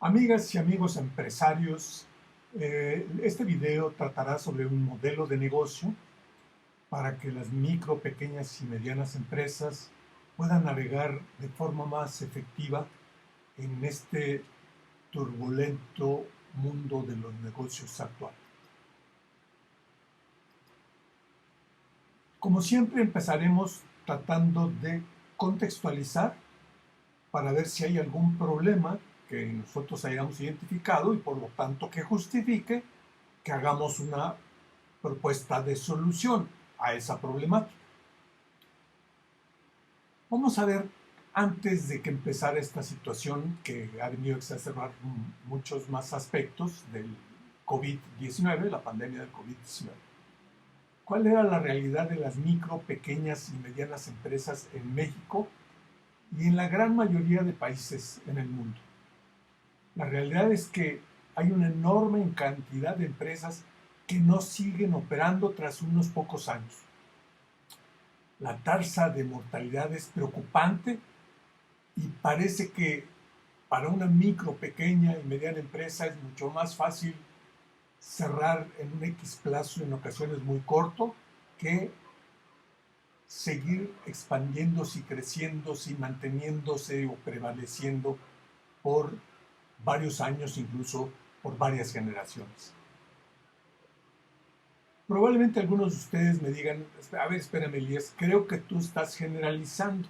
Amigas y amigos empresarios, este video tratará sobre un modelo de negocio para que las micro, pequeñas y medianas empresas puedan navegar de forma más efectiva en este turbulento mundo de los negocios actual. Como siempre, empezaremos tratando de contextualizar para ver si hay algún problema que nosotros hayamos identificado y por lo tanto que justifique que hagamos una propuesta de solución a esa problemática. Vamos a ver, antes de que empezara esta situación que ha venido a exacerbar muchos más aspectos del COVID-19, la pandemia del COVID-19, ¿cuál era la realidad de las micro, pequeñas y medianas empresas en México y en la gran mayoría de países en el mundo? La realidad es que hay una enorme cantidad de empresas que no siguen operando tras unos pocos años. La tasa de mortalidad es preocupante y parece que para una micro, pequeña y mediana empresa es mucho más fácil cerrar en un X plazo, en ocasiones muy corto, que seguir expandiéndose y creciéndose y manteniéndose o prevaleciendo por varios años, incluso por varias generaciones. Probablemente algunos de ustedes me digan, a ver, espérame, Elías, creo que tú estás generalizando,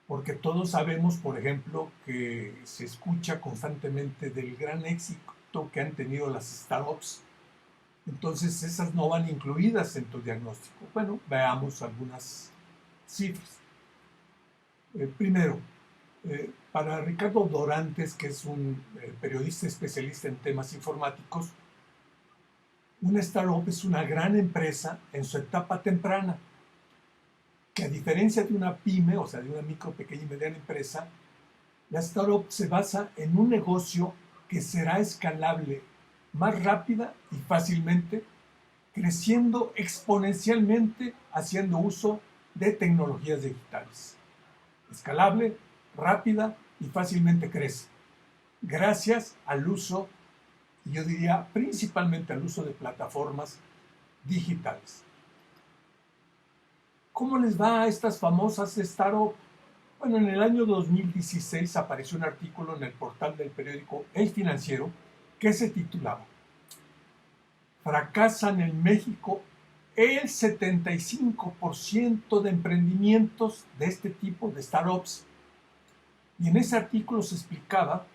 porque todos sabemos, por ejemplo, que se escucha constantemente del gran éxito que han tenido las startups. Entonces, esas no van incluidas en tu diagnóstico. Bueno, veamos algunas cifras. Primero, para Ricardo Dorantes, que es un periodista especialista en temas informáticos, una startup es una gran empresa en su etapa temprana, que a diferencia de una pyme, o sea, de una micro, pequeña y mediana empresa, la startup se basa en un negocio que será escalable más rápida y fácilmente, creciendo exponencialmente haciendo uso de tecnologías digitales. Escalable, rápida y fácilmente crece, gracias al uso, yo diría principalmente al uso de plataformas digitales. ¿Cómo les va a estas famosas startups? Bueno, en el año 2016 apareció un artículo en el portal del periódico El Financiero que se titulaba "Fracasan en México el 75% de emprendimientos de este tipo de startups". Y en ese artículo se explicaba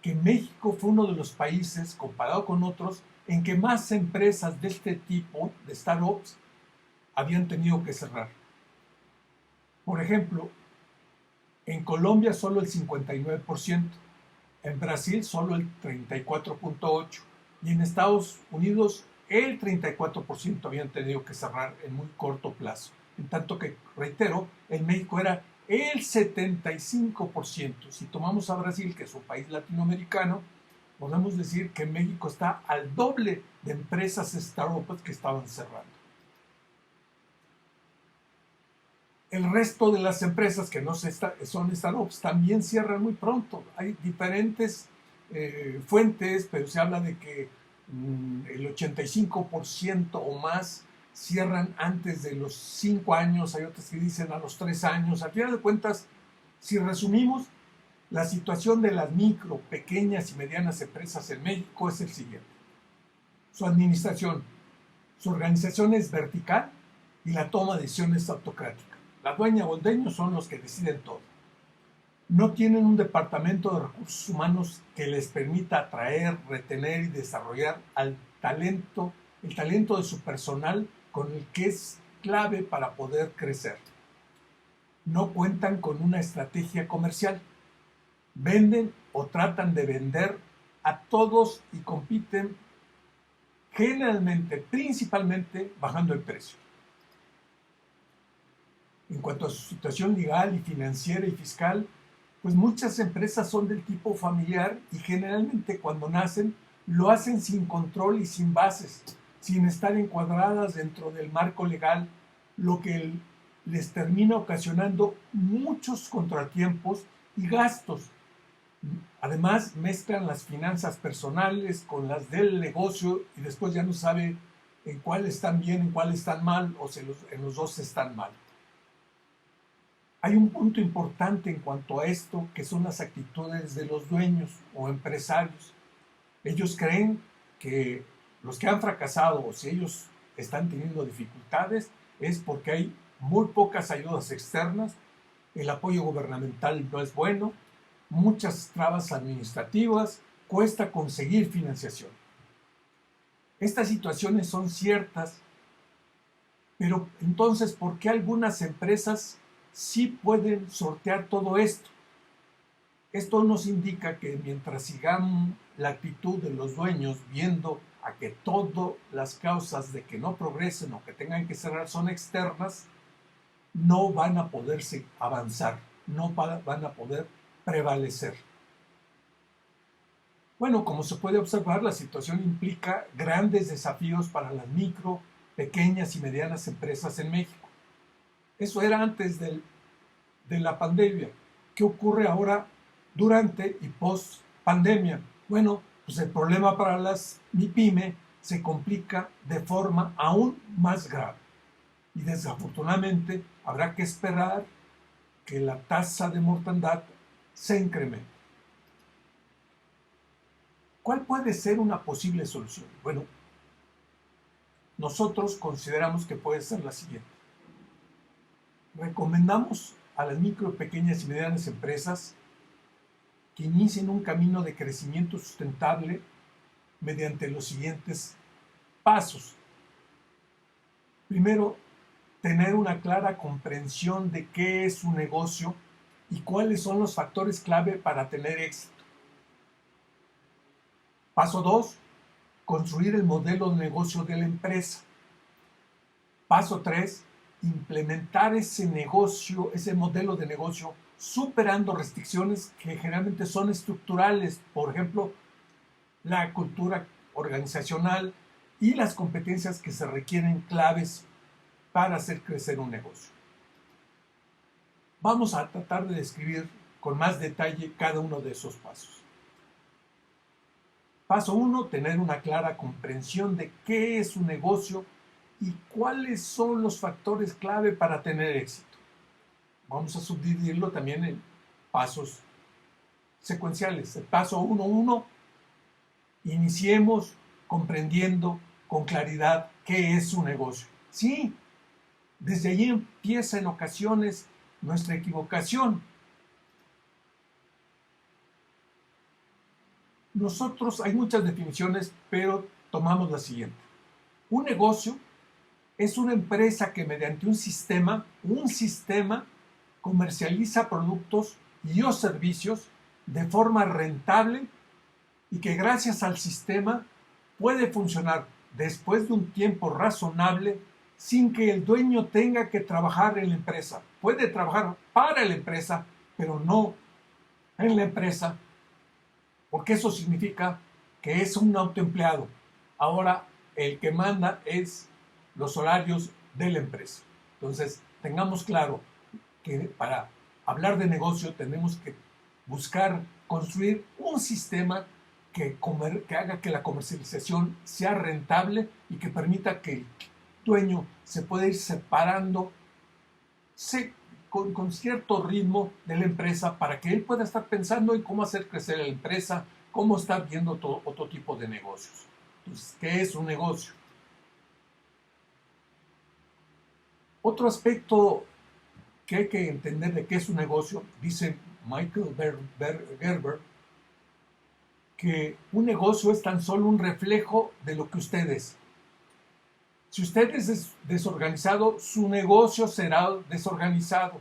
que México fue uno de los países, comparado con otros, en que más empresas de este tipo de startups habían tenido que cerrar. Por ejemplo, en Colombia solo el 59%, en Brasil solo el 34.8% y en Estados Unidos el 34% habían tenido que cerrar en muy corto plazo. En tanto que, reitero, en México era el 75%. Si tomamos a Brasil, que es un país latinoamericano, podemos decir que México está al doble de empresas startups que estaban cerrando. El resto de las empresas que no son startups también cierran muy pronto. Hay diferentes fuentes, pero se habla de que el 85% o más cierran antes de los 5 años, hay otras que dicen a los 3 años. Al final de cuentas, si resumimos, la situación de las micro, pequeñas y medianas empresas en México es el siguiente. Su administración, su organización es vertical y la toma de decisiones es autocrática. La dueña o el dueño son los que deciden todo. No tienen un departamento de recursos humanos que les permita atraer, retener y desarrollar el talento de su personal con el que es clave para poder crecer. No cuentan con una estrategia comercial. Venden o tratan de vender a todos y compiten generalmente, principalmente, bajando el precio. En cuanto a su situación legal y financiera y fiscal, pues muchas empresas son del tipo familiar y generalmente cuando nacen lo hacen sin control y sin bases, sin estar encuadradas dentro del marco legal, lo que les termina ocasionando muchos contratiempos y gastos Además, mezclan las finanzas personales con las del negocio y después ya no sabe en cuál están bien, en cuál están mal o si en los dos están mal. Hay un punto importante en cuanto a esto, que son las actitudes de los dueños o empresarios. Ellos creen que los que han fracasado o si ellos están teniendo dificultades es porque hay muy pocas ayudas externas, el apoyo gubernamental no es bueno, muchas trabas administrativas, cuesta conseguir financiación. Estas situaciones son ciertas, pero entonces, ¿por qué algunas empresas sí pueden sortear todo esto? Esto nos indica que mientras sigamos la actitud de los dueños viendo a que todas las causas de que no progresen o que tengan que cerrar son externas, no van a poderse avanzar, no van a poder prevalecer. Bueno, como se puede observar, la situación implica grandes desafíos para las micro, pequeñas y medianas empresas en México. Eso era antes de la pandemia. ¿Qué ocurre ahora durante y post pandemia? Bueno, pues el problema para las MIPYME se complica de forma aún más grave. Y desafortunadamente habrá que esperar que la tasa de mortandad se incremente. ¿Cuál puede ser una posible solución? Bueno, nosotros consideramos que puede ser la siguiente. Recomendamos a las micro, pequeñas y medianas empresas que inicien un camino de crecimiento sustentable mediante los siguientes pasos. Primero, tener una clara comprensión de qué es un negocio y cuáles son los factores clave para tener éxito. Paso 2, construir el modelo de negocio de la empresa. Paso 3, implementar ese negocio, ese modelo de negocio, superando restricciones que generalmente son estructurales, por ejemplo, la cultura organizacional y las competencias que se requieren claves para hacer crecer un negocio. Vamos a tratar de describir con más detalle cada uno de esos pasos. Paso 1, tener una clara comprensión de qué es un negocio y cuáles son los factores clave para tener éxito. Vamos a subdividirlo también en pasos secuenciales. El paso 1.1, iniciemos comprendiendo con claridad qué es un negocio. Sí, desde allí empieza en ocasiones nuestra equivocación. Nosotros, hay muchas definiciones, pero tomamos la siguiente. Un negocio es una empresa que mediante un sistema comercializa productos y o servicios de forma rentable y que gracias al sistema puede funcionar después de un tiempo razonable sin que el dueño tenga que trabajar en la empresa. Puede trabajar para la empresa, pero no en la empresa, porque eso significa que es un autoempleado. Ahora el que manda es los horarios de la empresa. Entonces, tengamos claro que para hablar de negocio tenemos que buscar construir un sistema que haga que la comercialización sea rentable y que permita que el dueño se pueda ir separando con cierto ritmo de la empresa para que él pueda estar pensando en cómo hacer crecer la empresa, cómo estar viendo otro tipo de negocios. Entonces, ¿qué es un negocio? Otro aspecto que hay que entender de qué es un negocio, dice Michael Gerber, que un negocio es tan solo un reflejo de lo que usted es. Si usted es desorganizado, su negocio será desorganizado.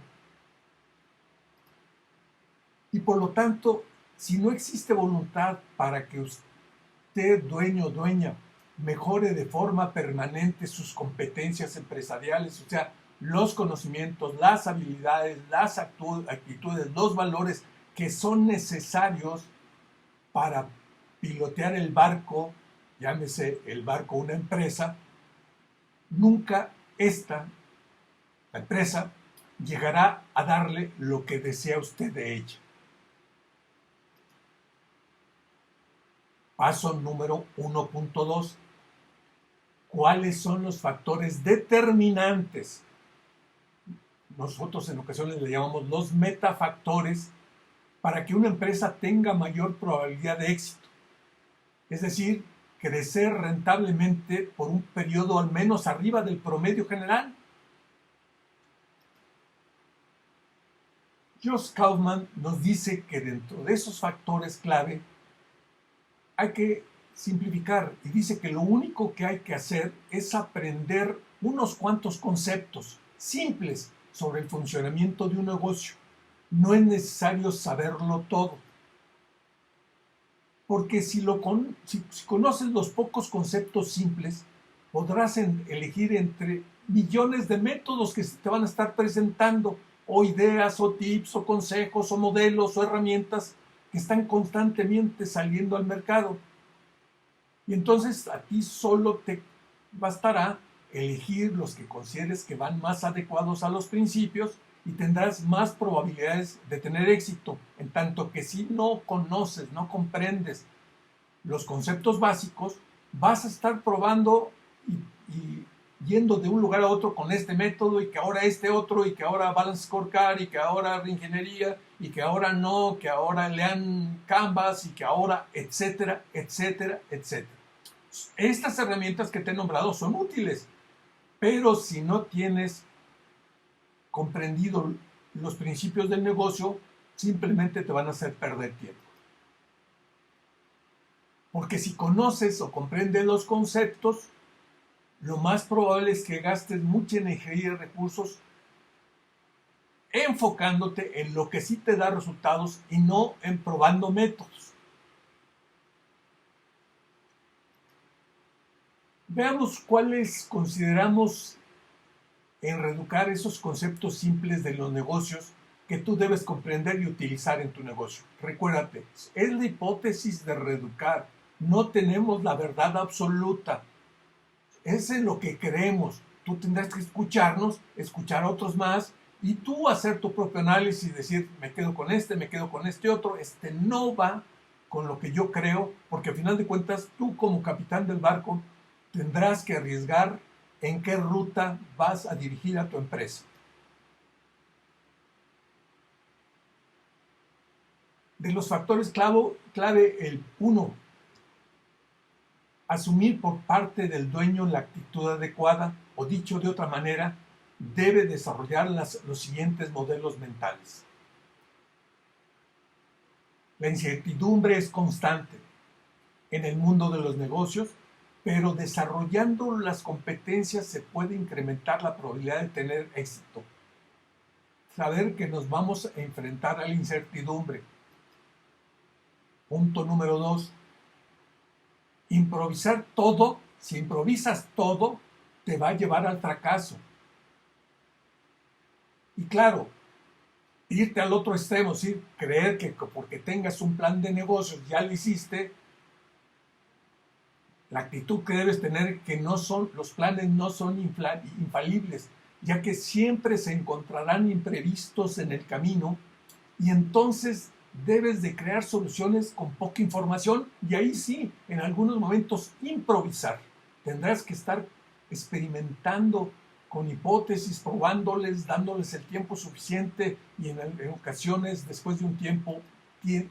Y por lo tanto, si no existe voluntad para que usted, dueño o dueña, mejore de forma permanente sus competencias empresariales, o sea, los conocimientos, las habilidades, las actitudes, los valores que son necesarios para pilotear el barco, llámese el barco una empresa, nunca la empresa, llegará a darle lo que desea usted de ella. Paso número 1.2. ¿Cuáles son los factores determinantes? Nosotros en ocasiones le llamamos los metafactores para que una empresa tenga mayor probabilidad de éxito. Es decir, crecer rentablemente por un periodo al menos arriba del promedio general. Josh Kaufman nos dice que dentro de esos factores clave hay que simplificar y dice que lo único que hay que hacer es aprender unos cuantos conceptos simples sobre el funcionamiento de un negocio. No es necesario saberlo todo. Porque si conoces los pocos conceptos simples, podrás elegir entre millones de métodos que te van a estar presentando, o ideas, o tips, o consejos, o modelos, o herramientas que están constantemente saliendo al mercado. Y entonces a ti solo te bastará elegir los que consideres que van más adecuados a los principios y tendrás más probabilidades de tener éxito, en tanto que si no conoces, no comprendes los conceptos básicos, vas a estar probando y yendo de un lugar a otro con este método y que ahora este otro y que ahora Balance Scorecard y que ahora reingeniería y que ahora no, que ahora lean Canvas y que ahora etcétera, etcétera, etcétera. Estas herramientas que te he nombrado son útiles, pero si no tienes comprendido los principios del negocio, simplemente te van a hacer perder tiempo. Porque si conoces o comprendes los conceptos, lo más probable es que gastes mucha energía y recursos enfocándote en lo que sí te da resultados y no en probando métodos. Veamos cuáles consideramos en reeducar esos conceptos simples de los negocios que tú debes comprender y utilizar en tu negocio. Recuérdate, es la hipótesis de reeducar. No tenemos la verdad absoluta. Es en lo que creemos. Tú tendrás que escucharnos, escuchar a otros más y tú hacer tu propio análisis y decir, me quedo con este otro, este no va con lo que yo creo, porque al final de cuentas tú como capitán del barco tendrás que arriesgar en qué ruta vas a dirigir a tu empresa. De los factores clave el 1, asumir por parte del dueño la actitud adecuada, o dicho de otra manera, debe desarrollar los siguientes modelos mentales. La incertidumbre es constante en el mundo de los negocios, pero desarrollando las competencias se puede incrementar la probabilidad de tener éxito. Saber que nos vamos a enfrentar a la incertidumbre. Punto número 2. Improvisar todo, si improvisas todo, te va a llevar al fracaso. Y claro, irte al otro extremo, ¿sí? Creer que porque tengas un plan de negocios ya lo hiciste. La actitud que debes tener que los planes no son infalibles, ya que siempre se encontrarán imprevistos en el camino y entonces debes de crear soluciones con poca información y ahí sí, en algunos momentos improvisar. Tendrás que estar experimentando con hipótesis, probándoles, dándoles el tiempo suficiente y en ocasiones, después de un tiempo,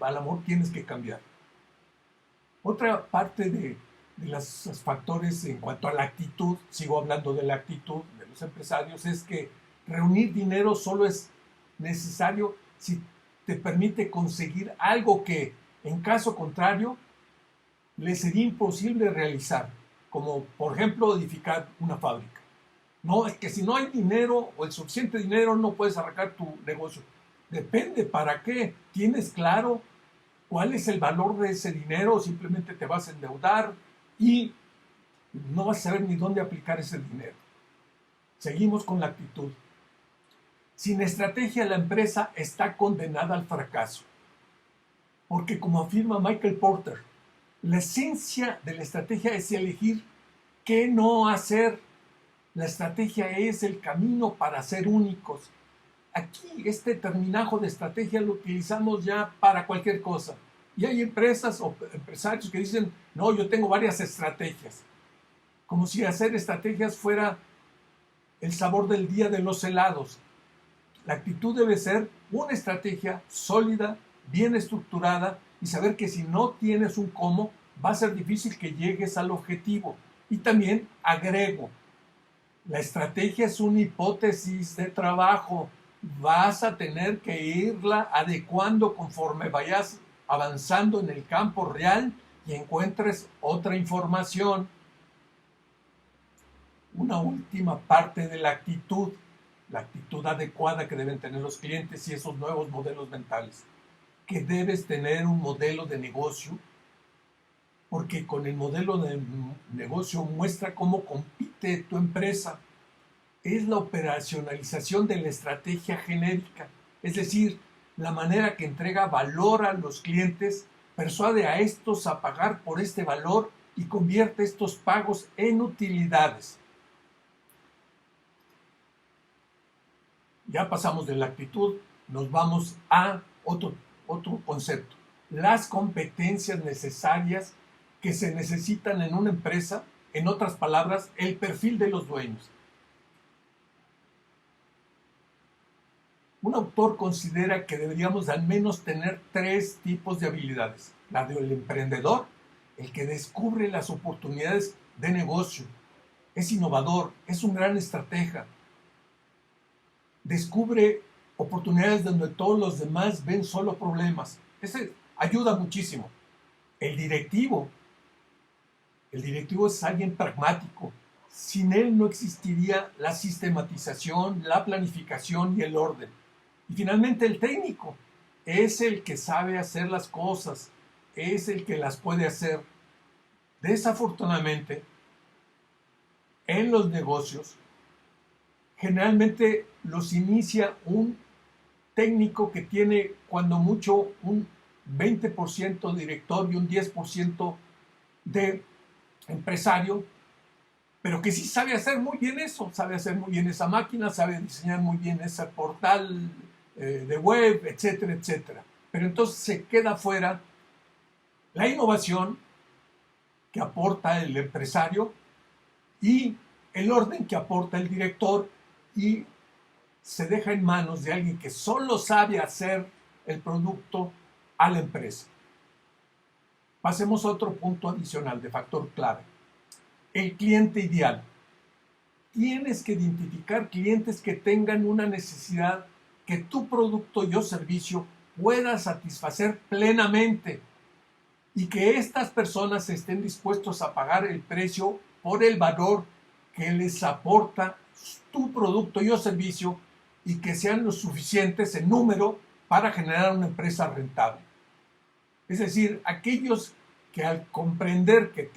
a lo mejor tienes que cambiar. Otra parte de los factores en cuanto a la actitud, sigo hablando de la actitud de los empresarios, es que reunir dinero solo es necesario si te permite conseguir algo que, en caso contrario, le sería imposible realizar, como por ejemplo edificar una fábrica. No, es que si no hay dinero o el suficiente dinero no puedes arrancar tu negocio. Depende para qué. ¿Tienes claro cuál es el valor de ese dinero? Simplemente te vas a endeudar y no vas a saber ni dónde aplicar ese dinero. Seguimos con la actitud. Sin estrategia, la empresa está condenada al fracaso. Porque como afirma Michael Porter, la esencia de la estrategia es elegir qué no hacer. La estrategia es el camino para ser únicos. Aquí este terminajo de estrategia lo utilizamos ya para cualquier cosa. Y hay empresas o empresarios que dicen, no, yo tengo varias estrategias. Como si hacer estrategias fuera el sabor del día de los helados. La actitud debe ser una estrategia sólida, bien estructurada y saber que si no tienes un cómo, va a ser difícil que llegues al objetivo. Y también agrego, la estrategia es una hipótesis de trabajo. Vas a tener que irla adecuando conforme vayas avanzando en el campo real y encuentres otra información. Una última parte de la actitud adecuada que deben tener los clientes y esos nuevos modelos mentales. Que debes tener un modelo de negocio, porque con el modelo de negocio muestra cómo compite tu empresa. Es la operacionalización de la estrategia genérica, es decir, la manera que entrega valor a los clientes, persuade a estos a pagar por este valor y convierte estos pagos en utilidades. Ya pasamos de la actitud, nos vamos a otro concepto. Las competencias necesarias que se necesitan en una empresa, en otras palabras, el perfil de los dueños. Un autor considera que deberíamos al menos tener 3 tipos de habilidades. La del emprendedor, el que descubre las oportunidades de negocio, es innovador, es un gran estratega, descubre oportunidades donde todos los demás ven solo problemas. Ese ayuda muchísimo. El directivo es alguien pragmático. Sin él no existiría la sistematización, la planificación y el orden. Y finalmente el técnico es el que sabe hacer las cosas, es el que las puede hacer. Desafortunadamente, en los negocios, generalmente los inicia un técnico que tiene cuando mucho un 20% director y un 10% de empresario, pero que sí sabe hacer muy bien eso, sabe hacer muy bien esa máquina, sabe diseñar muy bien ese portal de web, etcétera, etcétera. Pero entonces se queda fuera la innovación que aporta el empresario y el orden que aporta el director, y se deja en manos de alguien que solo sabe hacer el producto a la empresa. Pasemos a otro punto adicional de factor clave. El cliente ideal. Tienes que identificar clientes que tengan una necesidad que tu producto y o servicio pueda satisfacer plenamente y que estas personas estén dispuestos a pagar el precio por el valor que les aporta tu producto y o servicio y que sean lo suficientes en número para generar una empresa rentable. Es decir, aquellos que al comprender que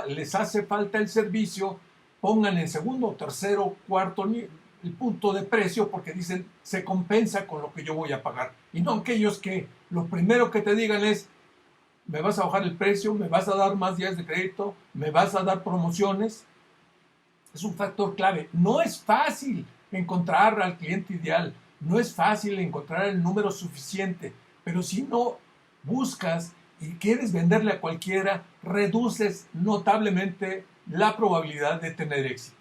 les hace falta el servicio, pongan en segundo, tercero, cuarto el punto de precio porque dicen se compensa con lo que yo voy a pagar. Y no aquellos que lo primero que te digan es me vas a bajar el precio, me vas a dar más días de crédito, me vas a dar promociones. Es un factor clave. No es fácil encontrar al cliente ideal, no es fácil encontrar el número suficiente, pero si no buscas y quieres venderle a cualquiera, reduces notablemente la probabilidad de tener éxito.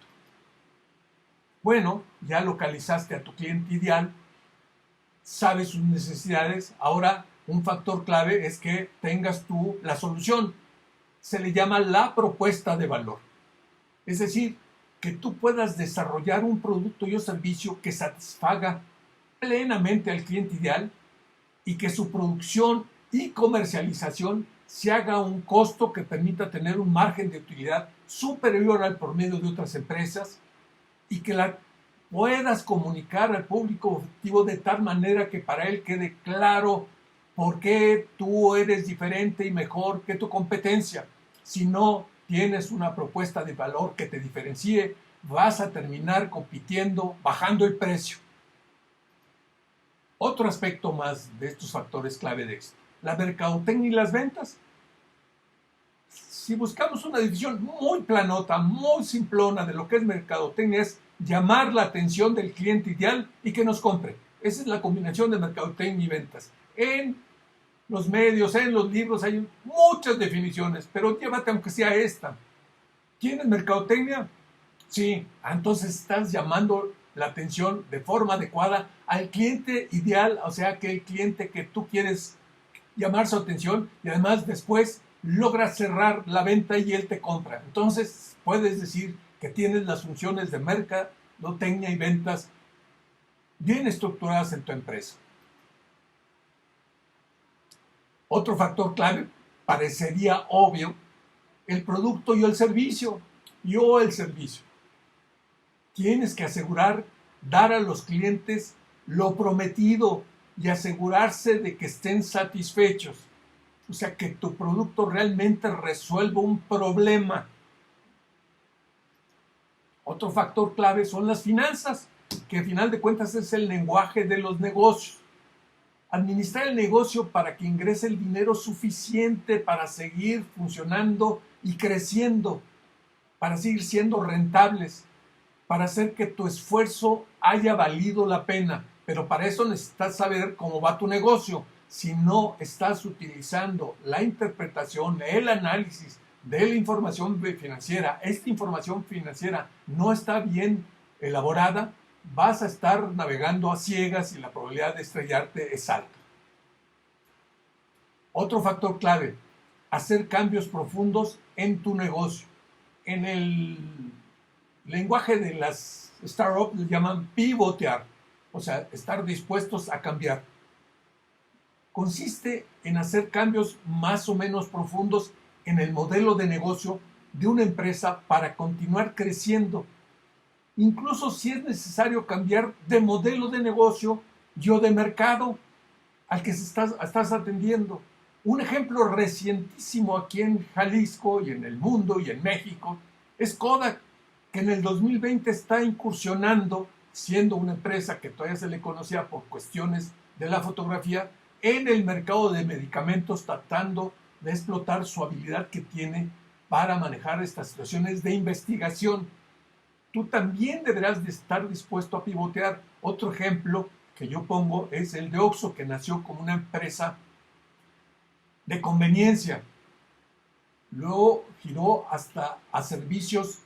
Bueno, ya localizaste a tu cliente ideal, sabes sus necesidades, ahora un factor clave es que tengas tú la solución. Se le llama la propuesta de valor. Es decir, que tú puedas desarrollar un producto y un servicio que satisfaga plenamente al cliente ideal y que su producción y comercialización se haga a un costo que permita tener un margen de utilidad superior al promedio de otras empresas y que la puedas comunicar al público objetivo de tal manera que para él quede claro por qué tú eres diferente y mejor que tu competencia. Si no tienes una propuesta de valor que te diferencie, vas a terminar compitiendo bajando el precio. Otro aspecto más de estos factores clave de éxito, la mercadotecnia y las ventas. Si buscamos una división muy planota, muy simplona de lo que es mercadotecnia, es llamar la atención del cliente ideal y que nos compre. Esa es la combinación de mercadotecnia y ventas. En los medios, en los libros hay muchas definiciones, pero llévate aunque sea esta. ¿Tienes mercadotecnia? Sí, entonces estás llamando la atención de forma adecuada al cliente ideal, o sea, que el cliente que tú quieres llamar su atención y además después logras cerrar la venta y él te compra. Entonces puedes decir que tienes las funciones de mercadotecnia y ventas bien estructuradas en tu empresa. Otro factor clave, parecería obvio, el producto y el servicio. Tienes que asegurar dar a los clientes lo prometido y asegurarse de que estén satisfechos. O sea, que tu producto realmente resuelva un problema. Otro factor clave son las finanzas, que al final de cuentas es el lenguaje de los negocios. Administrar el negocio para que ingrese el dinero suficiente para seguir funcionando y creciendo, para seguir siendo rentables, para hacer que tu esfuerzo haya valido la pena. Pero para eso necesitas saber cómo va tu negocio. Si no estás utilizando la interpretación, el análisis de la información financiera, esta información financiera no está bien elaborada, vas a estar navegando a ciegas y la probabilidad de estrellarte es alta. Otro factor clave, hacer cambios profundos en tu negocio. En el lenguaje de las startups le llaman pivotear, o sea, estar dispuestos a cambiar. Consiste en hacer cambios más o menos profundos en el modelo de negocio de una empresa para continuar creciendo. Incluso si es necesario cambiar de modelo de negocio y o de mercado al que estás atendiendo. Un ejemplo recientísimo aquí en Jalisco y en el mundo y en México es Kodak, que en el 2020 está incursionando, siendo una empresa que todavía se le conocía por cuestiones de la fotografía, en el mercado de medicamentos, tratando de explotar su habilidad que tiene para manejar estas situaciones de investigación. Tú también deberás de estar dispuesto a pivotear. Otro ejemplo que yo pongo es el de Oxxo, que nació como una empresa de conveniencia. Luego giró hasta a servicios,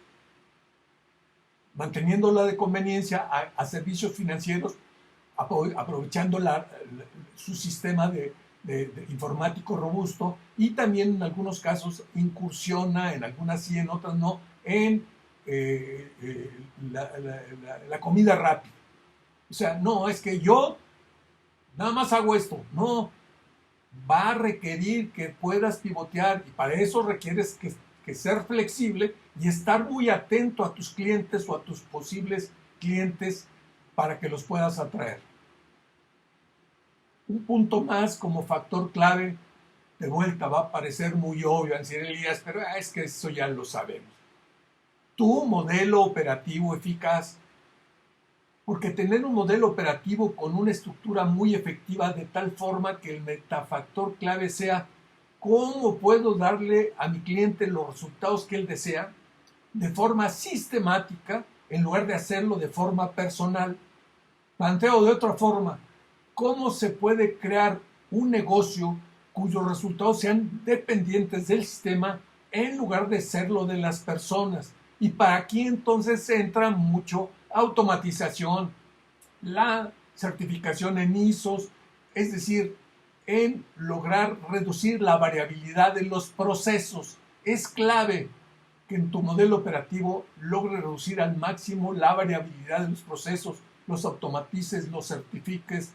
manteniéndola de conveniencia, a servicios financieros, aprovechando su sistema de informático robusto, y también en algunos casos incursiona, en algunas sí, en otras no, en la comida rápida. O sea, no, es que yo nada más hago esto. No, va a requerir que puedas pivotear y para eso requieres que ser flexible y estar muy atento a tus clientes o a tus posibles clientes para que los puedas atraer. Un punto más como factor clave, de vuelta va a parecer muy obvio, decir Elías, pero es que eso ya lo sabemos. Tu modelo operativo eficaz, porque tener un modelo operativo con una estructura muy efectiva de tal forma que el metafactor clave sea cómo puedo darle a mi cliente los resultados que él desea de forma sistemática en lugar de hacerlo de forma personal. Planteo de otra forma, ¿cómo se puede crear un negocio cuyos resultados sean dependientes del sistema en lugar de serlo de las personas? Y para aquí entonces entra mucho automatización, la certificación en ISOs, es decir, en lograr reducir la variabilidad de los procesos. Es clave que en tu modelo operativo logres reducir al máximo la variabilidad de los procesos, los automatices, los certifiques.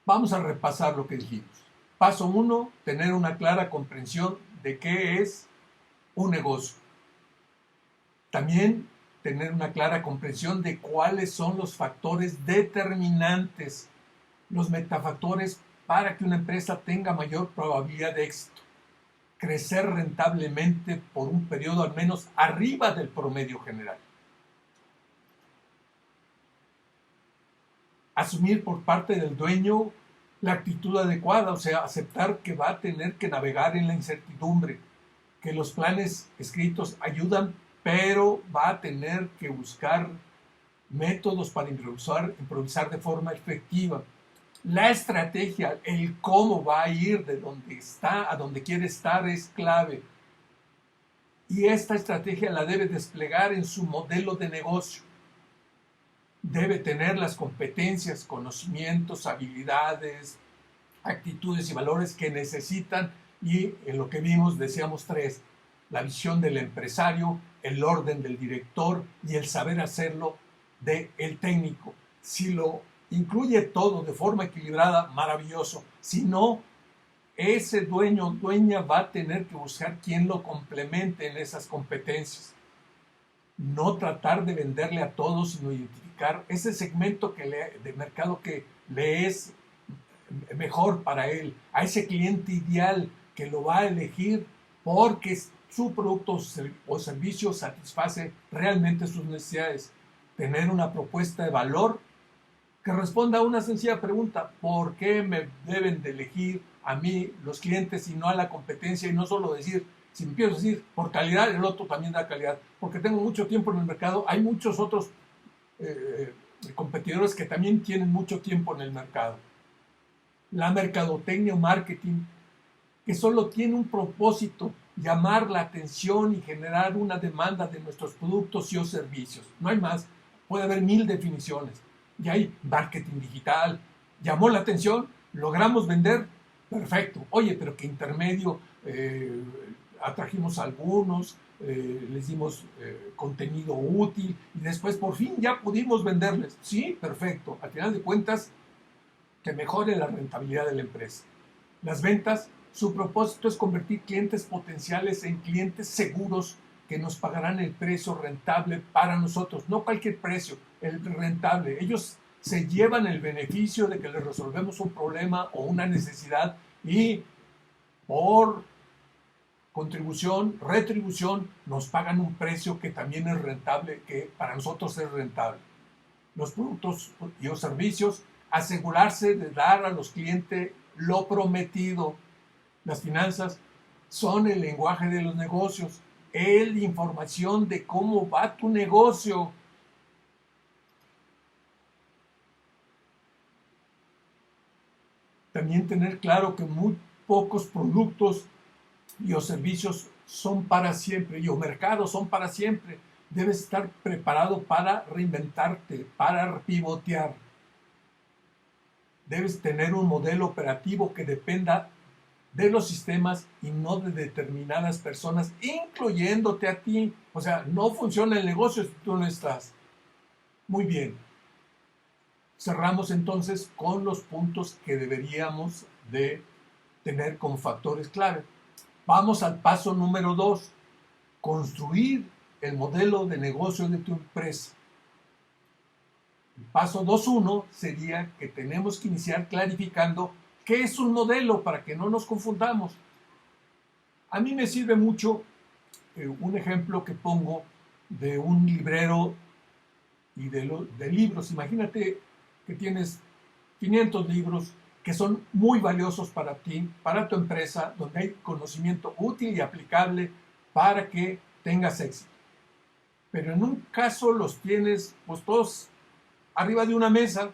Vamos a repasar lo que dijimos. Paso 1, tener una clara comprensión de qué es un negocio. También tener una clara comprensión de cuáles son los factores determinantes, los metafactores para que una empresa tenga mayor probabilidad de éxito. Crecer rentablemente por un periodo al menos arriba del promedio general. Asumir por parte del dueño la actitud adecuada, o sea, aceptar que va a tener que navegar en la incertidumbre, que los planes escritos ayudan, pero va a tener que buscar métodos para improvisar de forma efectiva. La estrategia, el cómo va a ir de donde está a donde quiere estar es clave. Y esta estrategia la debe desplegar en su modelo de negocio. Debe tener las competencias, conocimientos, habilidades, actitudes y valores que necesitan, y en lo que vimos decíamos 3: la visión del empresario, el orden del director y el saber hacerlo del técnico. Si lo incluye todo de forma equilibrada, maravilloso. Si no, ese dueño o dueña va a tener que buscar quien lo complemente en esas competencias. No tratar de venderle a todos, sino identificar ese segmento de mercado que le es mejor para él, a ese cliente ideal que lo va a elegir porque su producto o servicio satisface realmente sus necesidades. Tener una propuesta de valor que responda a una sencilla pregunta: ¿por qué me deben de elegir a mí los clientes y no a la competencia? Y no solo decir, si empiezo a decir por calidad, el otro también da calidad, porque tengo mucho tiempo en el mercado. Hay muchos otros competidores que también tienen mucho tiempo en el mercado. La mercadotecnia o marketing, que solo tiene un propósito: llamar la atención y generar una demanda de nuestros productos y o servicios. No hay más. Puede haber 1000 definiciones. Y hay marketing digital. Llamó la atención, logramos vender, perfecto. Oye, pero ¿qué intermedio? Atrajimos a algunos, les dimos contenido útil y después por fin ya pudimos venderles. Sí, perfecto. Al final de cuentas, que mejore la rentabilidad de la empresa. Las ventas, su propósito es convertir clientes potenciales en clientes seguros que nos pagarán el precio rentable para nosotros. No cualquier precio, el rentable. Ellos se llevan el beneficio de que les resolvemos un problema o una necesidad, y por contribución, retribución, nos pagan un precio que también es rentable, que para nosotros es rentable. Los productos y los servicios, asegurarse de dar a los clientes lo prometido. Las finanzas son el lenguaje de los negocios, es la información de cómo va tu negocio. También tener claro que muy pocos productos y o servicios son para siempre, y o mercados son para siempre. Debes estar preparado para reinventarte, para pivotear. Debes tener un modelo operativo que dependa de los sistemas y no de determinadas personas, incluyéndote a ti. O sea, no funciona el negocio si tú no estás. Muy bien. Cerramos entonces con los puntos que deberíamos de tener como factores clave. Vamos al paso número 2, construir el modelo de negocio de tu empresa. El paso 2.1 sería que tenemos que iniciar clarificando qué es un modelo para que no nos confundamos. A mí me sirve mucho un ejemplo que pongo de un librero y de libros. Imagínate que tienes 500 libros que son muy valiosos para ti, para tu empresa, donde hay conocimiento útil y aplicable para que tengas éxito. Pero en un caso los tienes pues todos arriba de una mesa.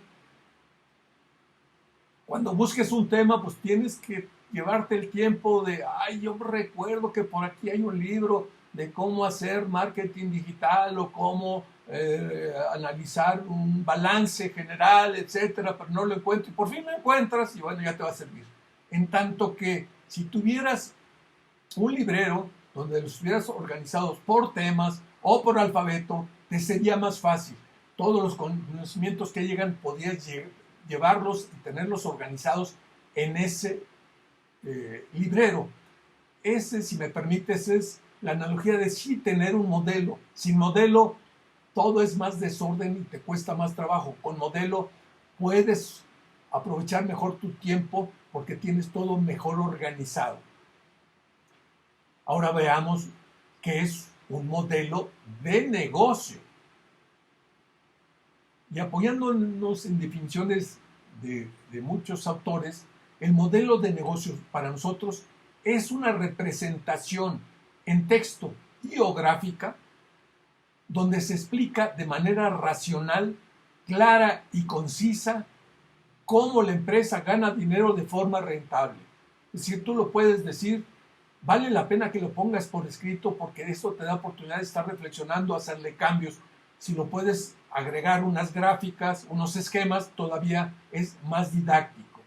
Cuando busques un tema, pues tienes que llevarte el tiempo de, yo recuerdo que por aquí hay un libro de cómo hacer marketing digital o cómo analizar un balance general, etcétera, pero no lo encuentro, y por fin lo encuentras y bueno, ya te va a servir. En tanto que si tuvieras un librero donde los estuvieras organizados por temas o por alfabeto, te sería más fácil. Todos los conocimientos que llegan podías llevarlos y tenerlos organizados en ese librero. Ese, si me permites, es la analogía de sí tener un modelo. Sin modelo, todo es más desorden y te cuesta más trabajo. Con modelo puedes aprovechar mejor tu tiempo porque tienes todo mejor organizado. Ahora veamos qué es un modelo de negocio. Y apoyándonos en definiciones de muchos autores, el modelo de negocio para nosotros es una representación en texto y o gráfica donde se explica de manera racional, clara y concisa cómo la empresa gana dinero de forma rentable. Es decir, tú lo puedes decir, vale la pena que lo pongas por escrito porque esto te da oportunidad de estar reflexionando, hacerle cambios. Si lo puedes agregar unas gráficas, unos esquemas, todavía es más didáctico.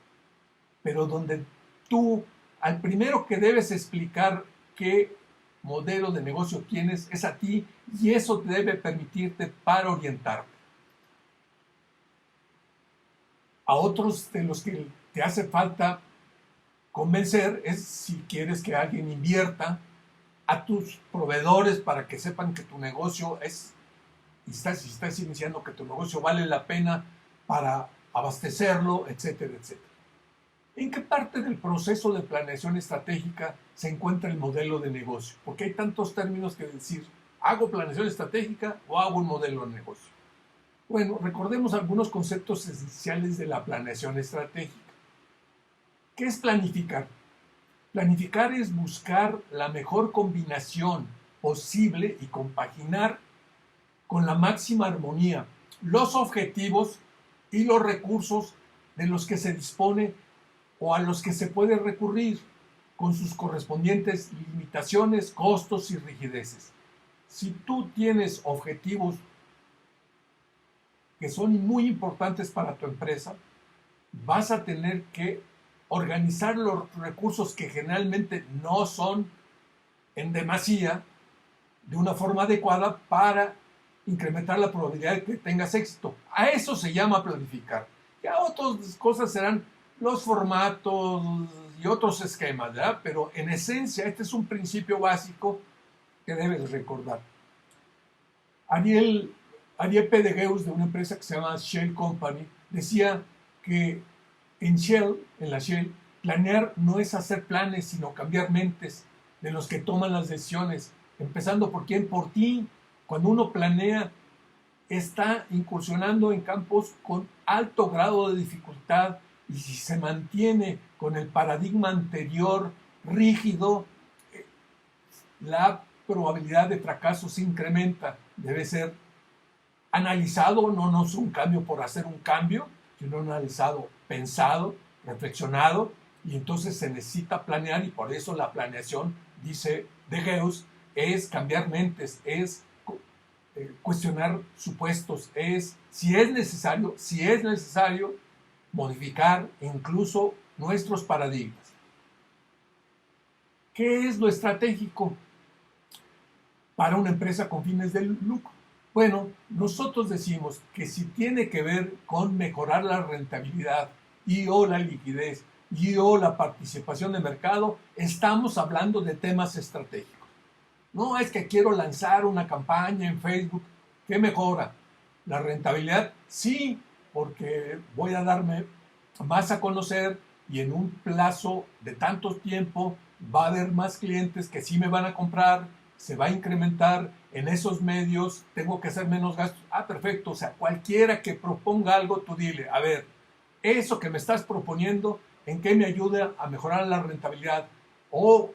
Pero donde tú, al primero que debes explicar qué modelo de negocio tienes, es a ti, y eso debe permitirte para orientarte. A otros de los que te hace falta convencer es si quieres que alguien invierta, a tus proveedores para que sepan que tu negocio es, y si estás iniciando, que tu negocio vale la pena para abastecerlo, etcétera, etcétera. ¿En qué parte del proceso de planeación estratégica se encuentra el modelo de negocio? Porque hay tantos términos que decir, ¿hago planeación estratégica o hago un modelo de negocio? Bueno, recordemos algunos conceptos esenciales de la planeación estratégica. ¿Qué es planificar? Planificar es buscar la mejor combinación posible y compaginar con la máxima armonía los objetivos y los recursos de los que se dispone o a los que se puede recurrir, con sus correspondientes limitaciones, costos y rigideces. Si tú tienes objetivos que son muy importantes para tu empresa, vas a tener que organizar los recursos que generalmente no son en demasía de una forma adecuada para incrementar la probabilidad de que tengas éxito. A eso se llama planificar. Ya otras cosas serán los formatos y otros esquemas, ¿verdad? Pero en esencia este es un principio básico que debes recordar. Ariel Pedegeus, de una empresa que se llama Shell Company, decía que en la Shell, planear no es hacer planes, sino cambiar mentes de los que toman las decisiones, empezando por quién, por ti. Cuando uno planea, está incursionando en campos con alto grado de dificultad, y si se mantiene con el paradigma anterior rígido, la probabilidad de fracaso se incrementa. Debe ser analizado, no es un cambio por hacer un cambio, sino analizado, pensado, reflexionado, y entonces se necesita planear, y por eso la planeación, dice Pedegeus, es cambiar mentes, es cuestionar supuestos, es si es necesario modificar incluso nuestros paradigmas. ¿Qué es lo estratégico para una empresa con fines de lucro? Bueno, nosotros decimos que si tiene que ver con mejorar la rentabilidad y o la liquidez y o la participación de mercado, estamos hablando de temas estratégicos. No es que quiero lanzar una campaña en Facebook. ¿Qué mejora? ¿La rentabilidad? Sí, porque voy a darme más a conocer y en un plazo de tanto tiempo va a haber más clientes que sí me van a comprar, se va a incrementar en esos medios, tengo que hacer menos gastos. Perfecto, o sea, cualquiera que proponga algo, tú dile, a ver, eso que me estás proponiendo, ¿en qué me ayuda a mejorar la rentabilidad o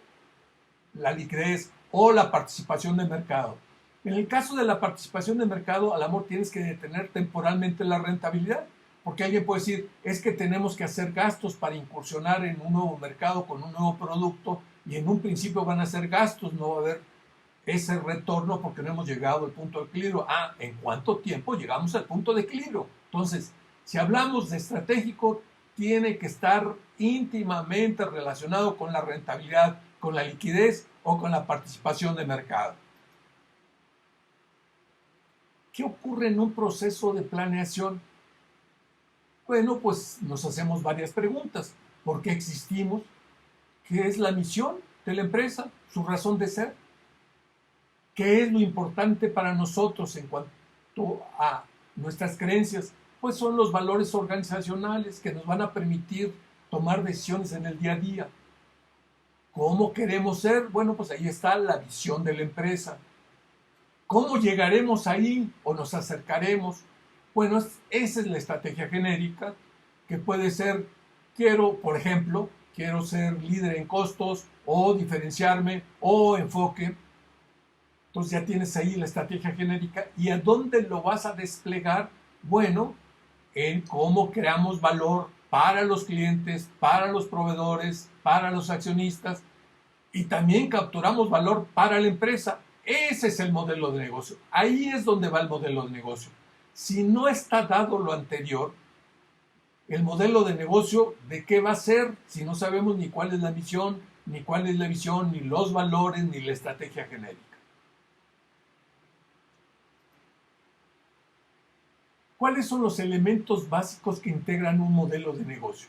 la liquidez o la participación de mercado? En el caso de la participación de mercado, a lo mejor tienes que detener temporalmente la rentabilidad, porque alguien puede decir, es que tenemos que hacer gastos para incursionar en un nuevo mercado con un nuevo producto, y en un principio van a ser gastos, no va a haber ese retorno porque no hemos llegado al punto de equilibrio. ¿En cuánto tiempo llegamos al punto de equilibrio? Entonces, si hablamos de estratégico, tiene que estar íntimamente relacionado con la rentabilidad, con la liquidez o con la participación de mercado. ¿Qué ocurre en un proceso de planeación? Bueno, pues nos hacemos varias preguntas. ¿Por qué existimos? ¿Qué es la misión de la empresa? ¿Su razón de ser? ¿Qué es lo importante para nosotros en cuanto a nuestras creencias? Pues son los valores organizacionales que nos van a permitir tomar decisiones en el día a día. ¿Cómo queremos ser? Bueno, pues ahí está la visión de la empresa. ¿Cómo llegaremos ahí o nos acercaremos? Bueno, esa es la estrategia genérica, que puede ser, por ejemplo, quiero ser líder en costos o diferenciarme o enfoque. Entonces ya tienes ahí la estrategia genérica. ¿Y a dónde lo vas a desplegar? Bueno, en cómo creamos valor para los clientes, para los proveedores, para los accionistas, y también capturamos valor para la empresa. Ese es el modelo de negocio. Ahí es donde va el modelo de negocio. Si no está dado lo anterior, el modelo de negocio, ¿de qué va a ser? Si no sabemos ni cuál es la misión, ni cuál es la visión, ni los valores, ni la estrategia genérica. ¿Cuáles son los elementos básicos que integran un modelo de negocio?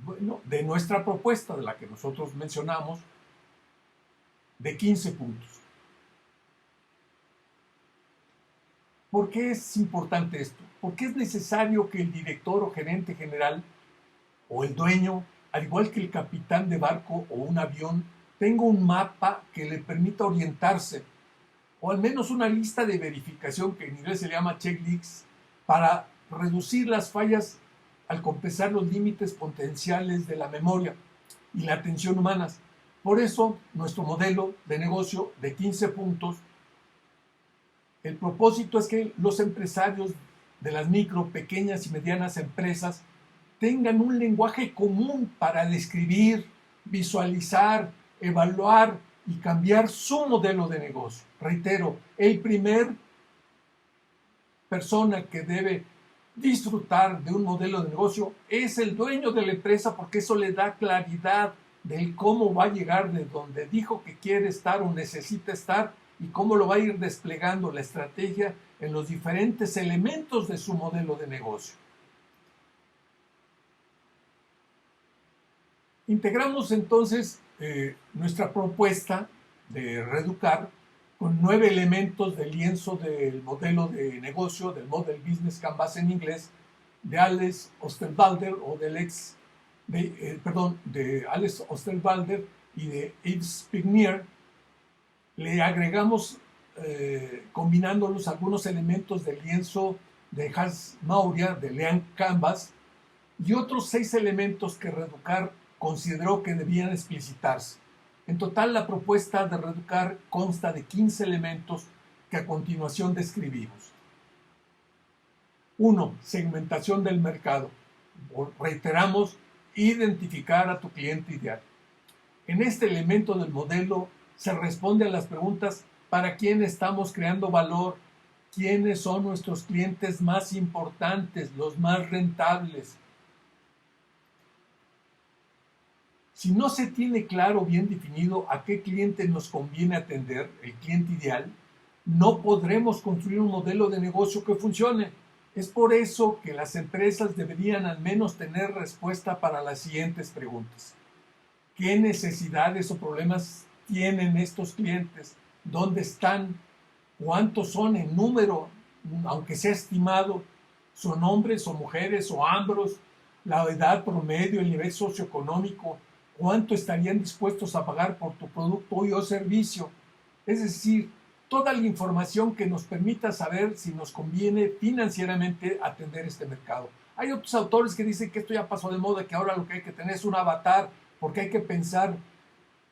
Bueno, de nuestra propuesta, de la que nosotros mencionamos, de 15 puntos. ¿Por qué es importante esto? Porque es necesario que el director o gerente general o el dueño, al igual que el capitán de barco o un avión, tenga un mapa que le permita orientarse, o al menos una lista de verificación que en inglés se llama checklist, para reducir las fallas al compensar los límites potenciales de la memoria y la atención humanas. Por eso, nuestro modelo de negocio de 15 puntos, el propósito es que los empresarios de las micro, pequeñas y medianas empresas tengan un lenguaje común para describir, visualizar, evaluar y cambiar su modelo de negocio. Reitero, el primer persona que debe disfrutar de un modelo de negocio es el dueño de la empresa, porque eso le da claridad de cómo va a llegar de donde dijo que quiere estar o necesita estar y cómo lo va a ir desplegando la estrategia en los diferentes elementos de su modelo de negocio. Integramos entonces nuestra propuesta de Reducar con 9 elementos del lienzo del modelo de negocio, del Model Business Canvas en inglés, de Alex Osterwalder o de Alex Osterwalder y de Yves Spignier. Le agregamos, combinándolos, algunos elementos del lienzo de Hans Mauria, de Lean Canvas, y otros 6 elementos que Reducar consideró que debían explicitarse. En total, la propuesta de Reducar consta de 15 elementos que a continuación describimos. 1. Segmentación del mercado. Reiteramos, identificar a tu cliente ideal. En este elemento del modelo se responde a las preguntas: ¿para quién estamos creando valor? ¿Quiénes son nuestros clientes más importantes, los más rentables? Si no se tiene claro, bien definido, a qué cliente nos conviene atender, el cliente ideal, no podremos construir un modelo de negocio que funcione. Es por eso que las empresas deberían al menos tener respuesta para las siguientes preguntas. ¿Qué necesidades o problemas tienen estos clientes? ¿Dónde están? ¿Cuántos son en número, aunque sea estimado? ¿Son hombres o mujeres o ambos? ¿La edad promedio, el nivel socioeconómico? ¿Cuánto estarían dispuestos a pagar por tu producto o servicio? Es decir, toda la información que nos permita saber si nos conviene financieramente atender este mercado. Hay otros autores que dicen que esto ya pasó de moda, que ahora lo que hay que tener es un avatar, porque hay que pensar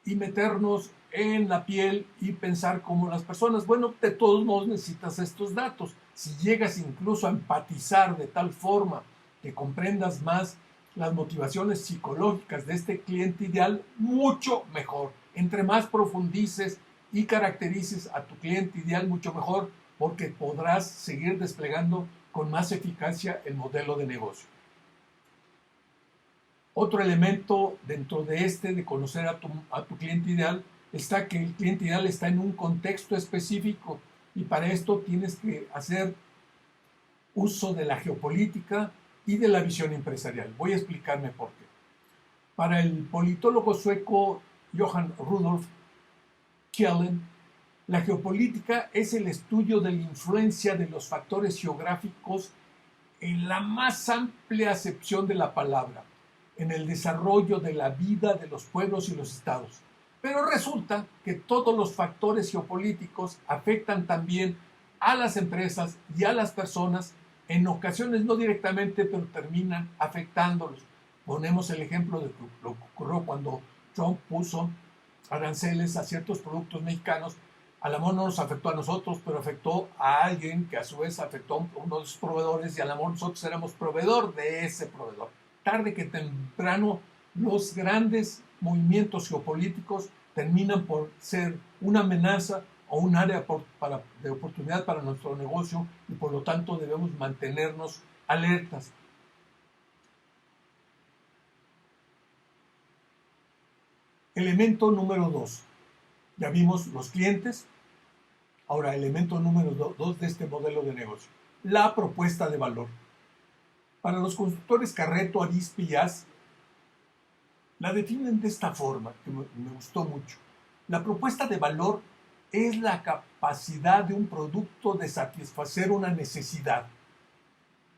y meternos en la piel y pensar como las personas. Bueno, de todos modos necesitas estos datos. Si llegas incluso a empatizar de tal forma que comprendas más las motivaciones psicológicas de este cliente ideal, mucho mejor. Entre más profundices y caracterices a tu cliente ideal, mucho mejor, porque podrás seguir desplegando con más eficacia el modelo de negocio. Otro elemento dentro de de conocer a tu cliente ideal, está que el cliente ideal está en un contexto específico, y para esto tienes que hacer uso de la geopolítica y de la visión empresarial. Voy a explicarme por qué. Para el politólogo sueco Johan Rudolf Kjellén, la geopolítica es el estudio de la influencia de los factores geográficos en la más amplia acepción de la palabra, en el desarrollo de la vida de los pueblos y los estados. Pero resulta que todos los factores geopolíticos afectan también a las empresas y a las personas, en ocasiones no directamente, pero terminan afectándolos. Ponemos el ejemplo de lo que ocurrió cuando Trump puso aranceles a ciertos productos mexicanos A lo mejor no nos afectó a nosotros, pero afectó a alguien que a su vez afectó a uno de sus proveedores y a lo mejor nosotros éramos proveedor de ese proveedor. Tarde que temprano los grandes movimientos geopolíticos terminan por ser una amenaza o un área de oportunidad para nuestro negocio y por lo tanto debemos mantenernos alertas. Elemento número 2. Ya vimos los clientes. Ahora, elemento número 2 de este modelo de negocio. La propuesta de valor. Para los constructores Carreto, Arizpe y AS, la definen de esta forma, que me gustó mucho. La propuesta de valor es la capacidad de un producto de satisfacer una necesidad.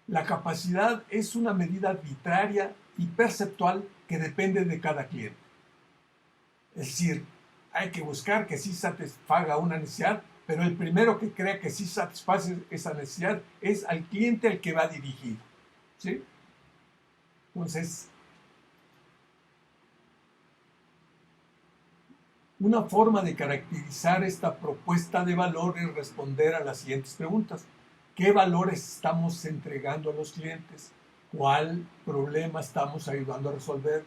La capacidad es una medida arbitraria y perceptual que depende de cada cliente. Es decir, hay que buscar que sí satisfaga una necesidad, pero el primero que crea que sí satisface esa necesidad es al cliente al que va dirigido. ¿Sí? Entonces, una forma de caracterizar esta propuesta de valor es responder a las siguientes preguntas. ¿Qué valores estamos entregando a los clientes? ¿Cuál problema estamos ayudando a resolver?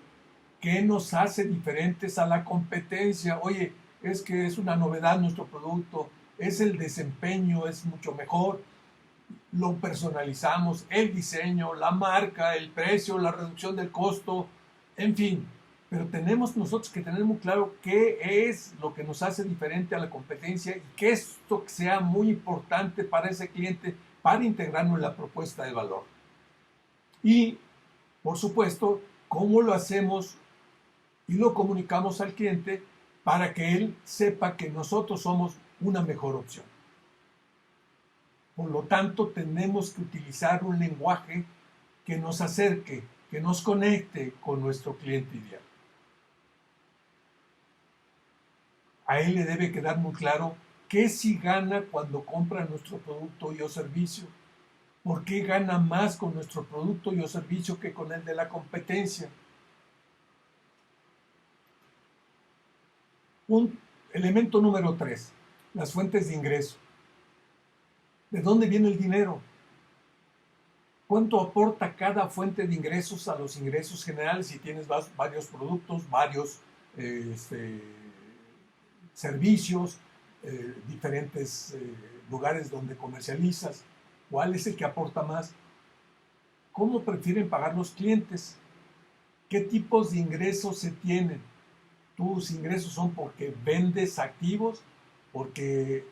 ¿Qué nos hace diferentes a la competencia? Oye, es que es una novedad nuestro producto, es el desempeño, es mucho mejor, lo personalizamos, el diseño, la marca, el precio, la reducción del costo, en fin. Pero tenemos nosotros que tener muy claro qué es lo que nos hace diferente a la competencia y que esto sea muy importante para ese cliente para integrarnos en la propuesta de valor. Y, por supuesto, cómo lo hacemos y lo comunicamos al cliente para que él sepa que nosotros somos una mejor opción. Por lo tanto, tenemos que utilizar un lenguaje que nos acerque, que nos conecte con nuestro cliente ideal. A él le debe quedar muy claro qué sí gana cuando compra nuestro producto y o servicio, por qué gana más con nuestro producto y o servicio que con el de la competencia. Un elemento número 3, las fuentes de ingreso. ¿De dónde viene el dinero? ¿Cuánto aporta cada fuente de ingresos a los ingresos generales si tienes varios productos, varios servicios, diferentes lugares donde comercializas? ¿Cuál es el que aporta más? ¿Cómo prefieren pagar los clientes? ¿Qué tipos de ingresos se tienen? ¿Tus ingresos son porque vendes activos, porque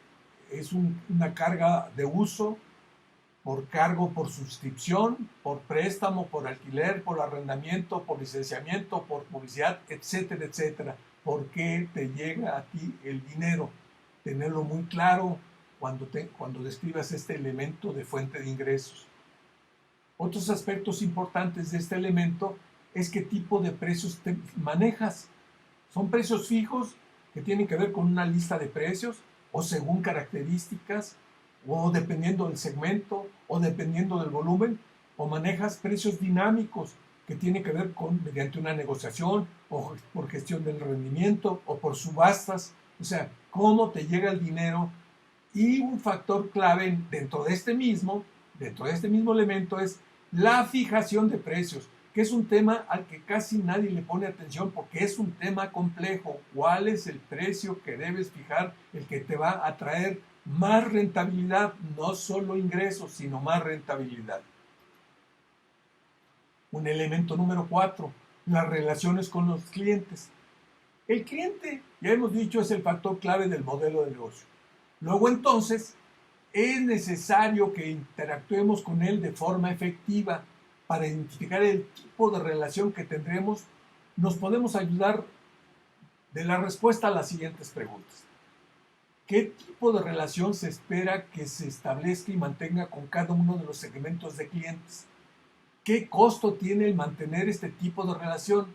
es una carga de uso, por cargo, por suscripción, por préstamo, por alquiler, por arrendamiento, por licenciamiento, por publicidad, etcétera, etcétera? ¿Por qué te llega a ti el dinero? Tenerlo muy claro cuando describas este elemento de fuente de ingresos. Otros aspectos importantes de este elemento es qué tipo de precios te manejas. ¿Son precios fijos que tienen que ver con una lista de precios o según características o dependiendo del segmento o dependiendo del volumen? ¿O manejas precios dinámicos que tienen que ver con mediante una negociación o por gestión del rendimiento o por subastas? O sea, ¿cómo te llega el dinero? Y un factor clave dentro de este mismo elemento es la fijación de precios, que es un tema al que casi nadie le pone atención porque es un tema complejo. ¿Cuál es el precio que debes fijar, el que te va a traer más rentabilidad? No solo ingresos, sino más rentabilidad. Un elemento número 4, las relaciones con los clientes. El cliente, ya hemos dicho, es el factor clave del modelo de negocio. Luego entonces, es necesario que interactuemos con él de forma efectiva. Para identificar el tipo de relación que tendremos, nos podemos ayudar de la respuesta a las siguientes preguntas. ¿Qué tipo de relación se espera que se establezca y mantenga con cada uno de los segmentos de clientes? ¿Qué costo tiene el mantener este tipo de relación?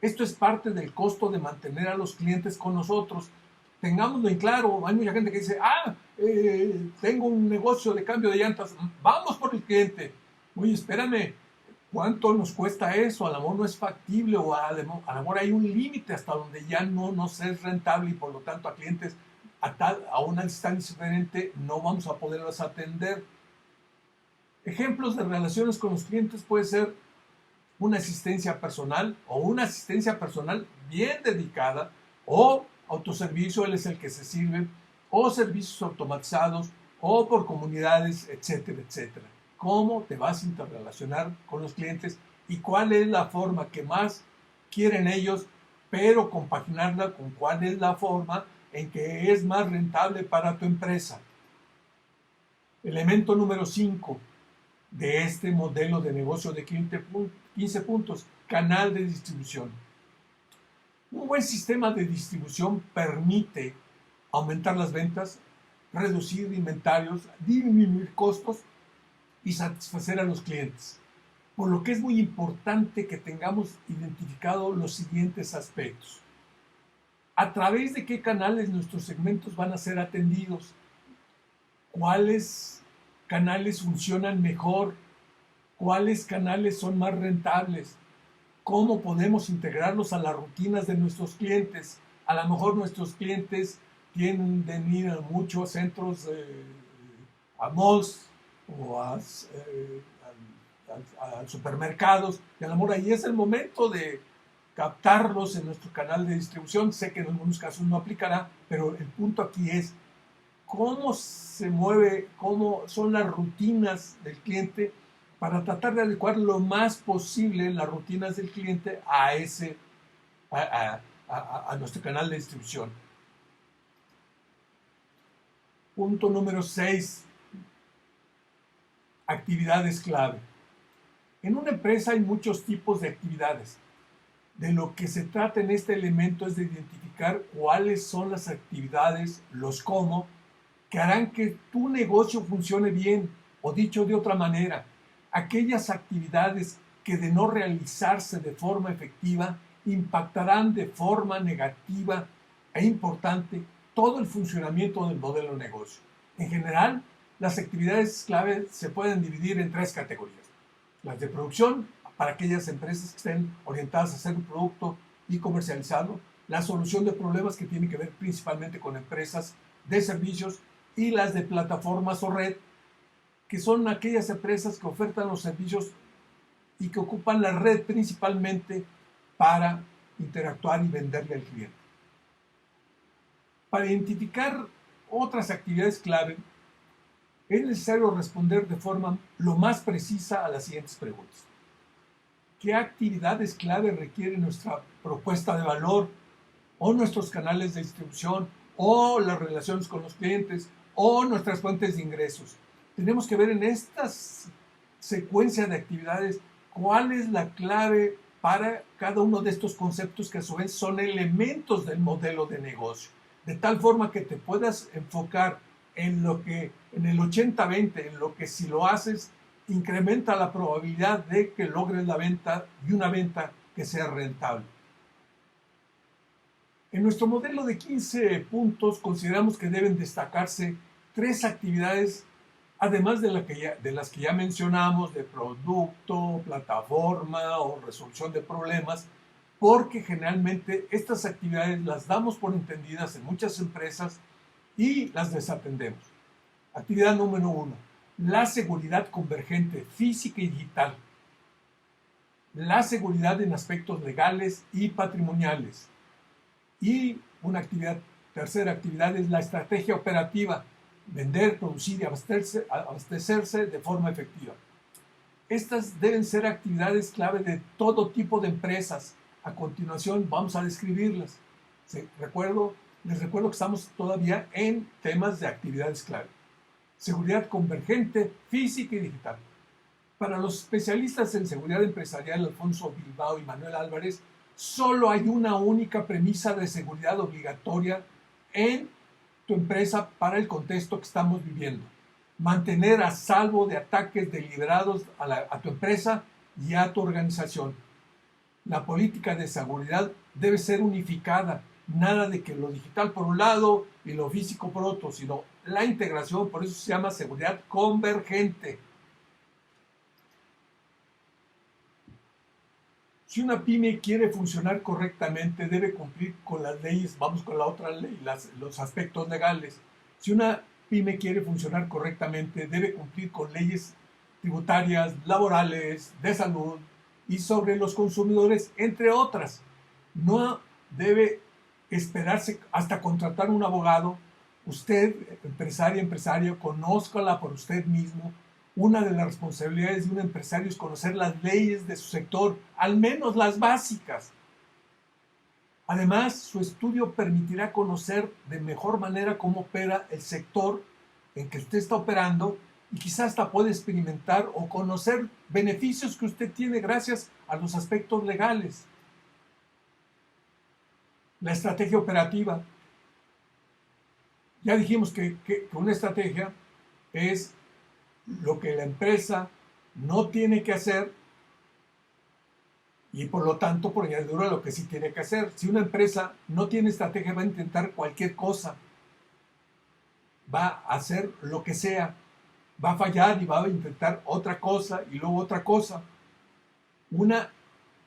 Esto es parte del costo de mantener a los clientes con nosotros. Tengámoslo en claro. Hay mucha gente que dice, tengo un negocio de cambio de llantas, vamos por el cliente. Oye, espérame, ¿cuánto nos cuesta eso? A lo mejor no es factible o a lo mejor hay un límite hasta donde ya no nos es rentable y por lo tanto a clientes a una distancia diferente, no vamos a poderlas atender. Ejemplos de relaciones con los clientes puede ser una asistencia personal o una asistencia personal bien dedicada, o autoservicio, él es el que se sirve, o servicios automatizados, o por comunidades, etcétera, etcétera. ¿Cómo te vas a interrelacionar con los clientes y cuál es la forma que más quieren ellos, pero compaginarla con cuál es la forma en que es más rentable para tu empresa? Elemento número 5 de este modelo de negocio de 15 puntos, canal de distribución. Un buen sistema de distribución permite aumentar las ventas, reducir inventarios, disminuir costos y satisfacer a los clientes. Por lo que es muy importante que tengamos identificados los siguientes aspectos. ¿A través de qué canales nuestros segmentos van a ser atendidos? ¿Cuáles canales funcionan mejor? ¿Cuáles canales son más rentables? ¿Cómo podemos integrarlos a las rutinas de nuestros clientes? A lo mejor nuestros clientes tienden a ir a muchos centros, a malls o a supermercados, y a lo mejor ahí es el momento de captarlos en nuestro canal de distribución. Sé que en algunos casos no aplicará, pero el punto aquí es cómo se mueve, cómo son las rutinas del cliente, para tratar de adecuar lo más posible las rutinas del cliente a nuestro canal de distribución. Punto número 6. Actividades clave. En una empresa hay muchos tipos de actividades. De lo que se trata en este elemento es de identificar cuáles son las actividades, los cómo, que harán que tu negocio funcione bien, o dicho de otra manera, aquellas actividades que de no realizarse de forma efectiva impactarán de forma negativa e importante todo el funcionamiento del modelo de negocio. En general, las actividades clave se pueden dividir en 3 categorías. Las de producción, para aquellas empresas que estén orientadas a hacer un producto y comercializarlo. La solución de problemas, que tiene que ver principalmente con empresas de servicios. Y las de plataformas o red, que son aquellas empresas que ofertan los servicios y que ocupan la red principalmente para interactuar y venderle al cliente. Para identificar otras actividades clave, es necesario responder de forma lo más precisa a las siguientes preguntas. ¿Qué actividades clave requiere nuestra propuesta de valor, o nuestros canales de distribución, o las relaciones con los clientes, o nuestras fuentes de ingresos? Tenemos que ver en esta secuencia de actividades cuál es la clave para cada uno de estos conceptos, que a su vez son elementos del modelo de negocio, de tal forma que te puedas enfocar en el 80-20, en lo que si lo haces incrementa la probabilidad de que logres la venta, y una venta que sea rentable. En nuestro modelo de 15 puntos consideramos que deben destacarse 3 actividades, además de las que ya mencionamos, de producto, plataforma o resolución de problemas, porque generalmente estas actividades las damos por entendidas en muchas empresas y las desatendemos. Actividad número 1, la seguridad convergente física y digital. La seguridad en aspectos legales y patrimoniales. Y tercera actividad es la estrategia operativa, vender, producir y abastecerse de forma efectiva. Estas deben ser actividades clave de todo tipo de empresas. A continuación vamos a describirlas. Les recuerdo que estamos todavía en temas de actividades clave. Seguridad convergente, física y digital. Para los especialistas en seguridad empresarial, Alfonso Bilbao y Manuel Álvarez, solo hay una única premisa de seguridad obligatoria en tu empresa para el contexto que estamos viviendo: mantener a salvo de ataques deliberados a tu empresa y a tu organización. La política de seguridad debe ser unificada, nada de que lo digital por un lado y lo físico por otro, sino la integración. Por eso se llama seguridad convergente. Si una pyme quiere funcionar correctamente, debe cumplir con las leyes, vamos con la otra ley, los aspectos legales. Si una pyme quiere funcionar correctamente, debe cumplir con leyes tributarias, laborales, de salud y sobre los consumidores, entre otras. No debe esperarse hasta contratar un abogado. Usted, empresario, conózcala por usted mismo. Una de las responsabilidades de un empresario es conocer las leyes de su sector, al menos las básicas. Además, su estudio permitirá conocer de mejor manera cómo opera el sector en que usted está operando y quizás hasta puede experimentar o conocer beneficios que usted tiene gracias a los aspectos legales. La estrategia operativa. Ya dijimos que una estrategia es lo que la empresa no tiene que hacer y por lo tanto, por añadidura, lo que sí tiene que hacer. Si una empresa no tiene estrategia, va a intentar cualquier cosa, va a hacer lo que sea, va a fallar y va a intentar otra cosa y luego otra cosa. Una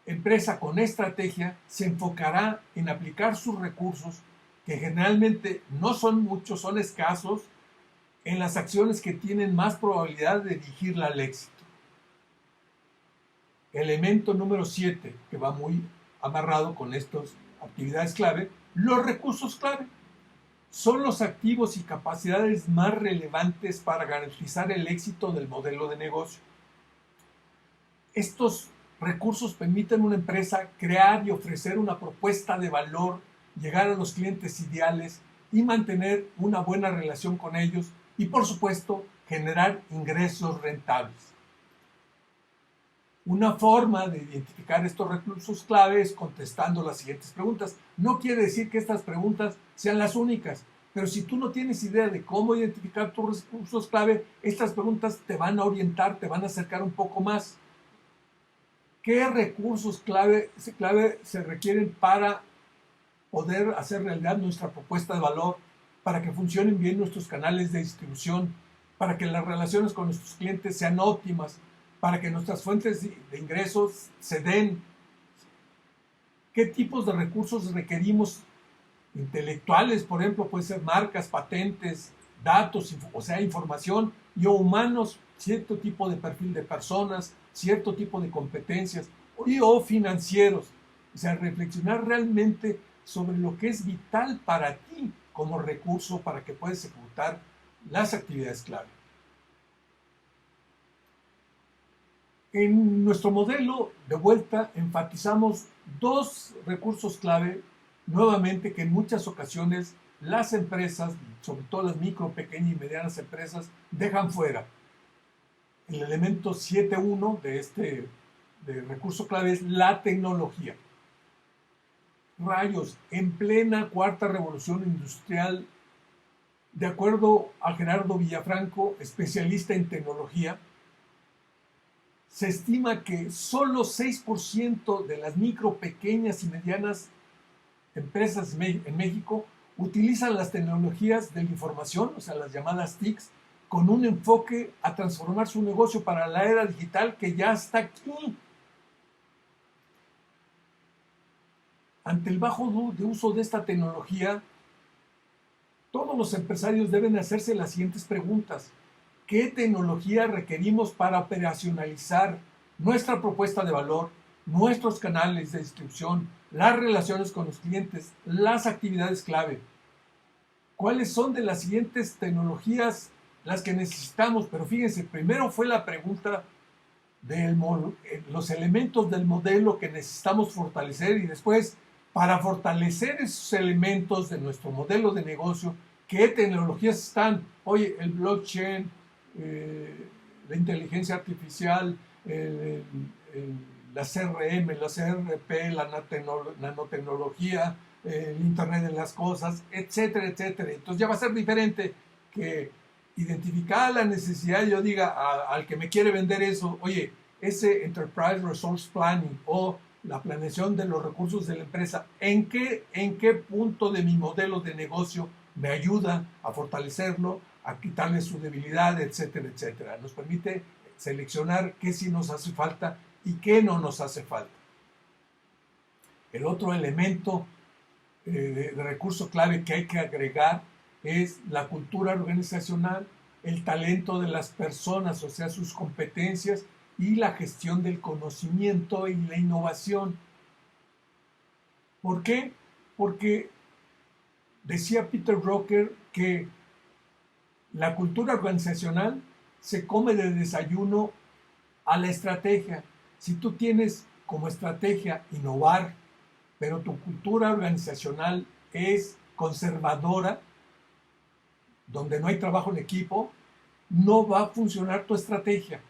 empresa con estrategia se enfocará en aplicar sus recursos, que generalmente no son muchos, son escasos, en las acciones que tienen más probabilidad de dirigirla al éxito. Elemento número 7, que va muy amarrado con estas actividades clave, los recursos clave. Son los activos y capacidades más relevantes para garantizar el éxito del modelo de negocio. Estos recursos permiten a una empresa crear y ofrecer una propuesta de valor, llegar a los clientes ideales y mantener una buena relación con ellos y, por supuesto, generar ingresos rentables. Una forma de identificar estos recursos clave es contestando las siguientes preguntas. No quiere decir que estas preguntas sean las únicas, pero si tú no tienes idea de cómo identificar tus recursos clave, estas preguntas te van a orientar, te van a acercar un poco más. ¿Qué recursos clave se requieren para poder hacer realidad nuestra propuesta de valor, para que funcionen bien nuestros canales de distribución, para que las relaciones con nuestros clientes sean óptimas, para que nuestras fuentes de ingresos se den? ¿Qué tipos de recursos requerimos? Intelectuales, por ejemplo, pueden ser marcas, patentes, datos, o sea, información, y humanos, cierto tipo de perfil de personas, cierto tipo de competencias, o financieros. O sea, reflexionar realmente sobre lo que es vital para ti como recurso para que puedas ejecutar las actividades clave. En nuestro modelo, de vuelta, enfatizamos dos recursos clave, nuevamente, que en muchas ocasiones las empresas, sobre todo las micro, pequeñas y medianas empresas, dejan fuera. El elemento 7.1 de recurso clave es la tecnología. Rayos, en plena cuarta revolución industrial, de acuerdo a Gerardo Villafranco, especialista en tecnología, se estima que solo 6% de las micro, pequeñas y medianas empresas en México utilizan las tecnologías de la información, o sea, las llamadas TICs, con un enfoque a transformar su negocio para la era digital que ya está aquí. Ante el bajo de uso de esta tecnología, todos los empresarios deben hacerse las siguientes preguntas. ¿Qué tecnología requerimos para operacionalizar nuestra propuesta de valor, nuestros canales de distribución, las relaciones con los clientes, las actividades clave? ¿Cuáles son de las siguientes tecnologías las que necesitamos? Pero fíjense, primero fue la pregunta de los elementos del modelo que necesitamos fortalecer y después, para fortalecer esos elementos de nuestro modelo de negocio, ¿qué tecnologías están? Oye, el blockchain, la inteligencia artificial, la CRM, la CRP, la nanotecnología, el Internet de las cosas, etcétera, etcétera. Entonces ya va a ser diferente que identificar la necesidad, yo diga al que me quiere vender eso, oye, ese Enterprise Resource Planning o la planeación de los recursos de la empresa, ¿en qué punto de mi modelo de negocio me ayuda a fortalecerlo, a quitarle su debilidad, etcétera, etcétera? Nos permite seleccionar qué sí nos hace falta y qué no nos hace falta. El otro elemento de recurso clave que hay que agregar es la cultura organizacional, el talento de las personas, o sea, sus competencias y la gestión del conocimiento y la innovación. ¿Por qué? Porque decía Peter Drucker que la cultura organizacional se come de desayuno a la estrategia. Si tú tienes como estrategia innovar, pero tu cultura organizacional es conservadora, donde no hay trabajo en equipo, no va a funcionar tu estrategia.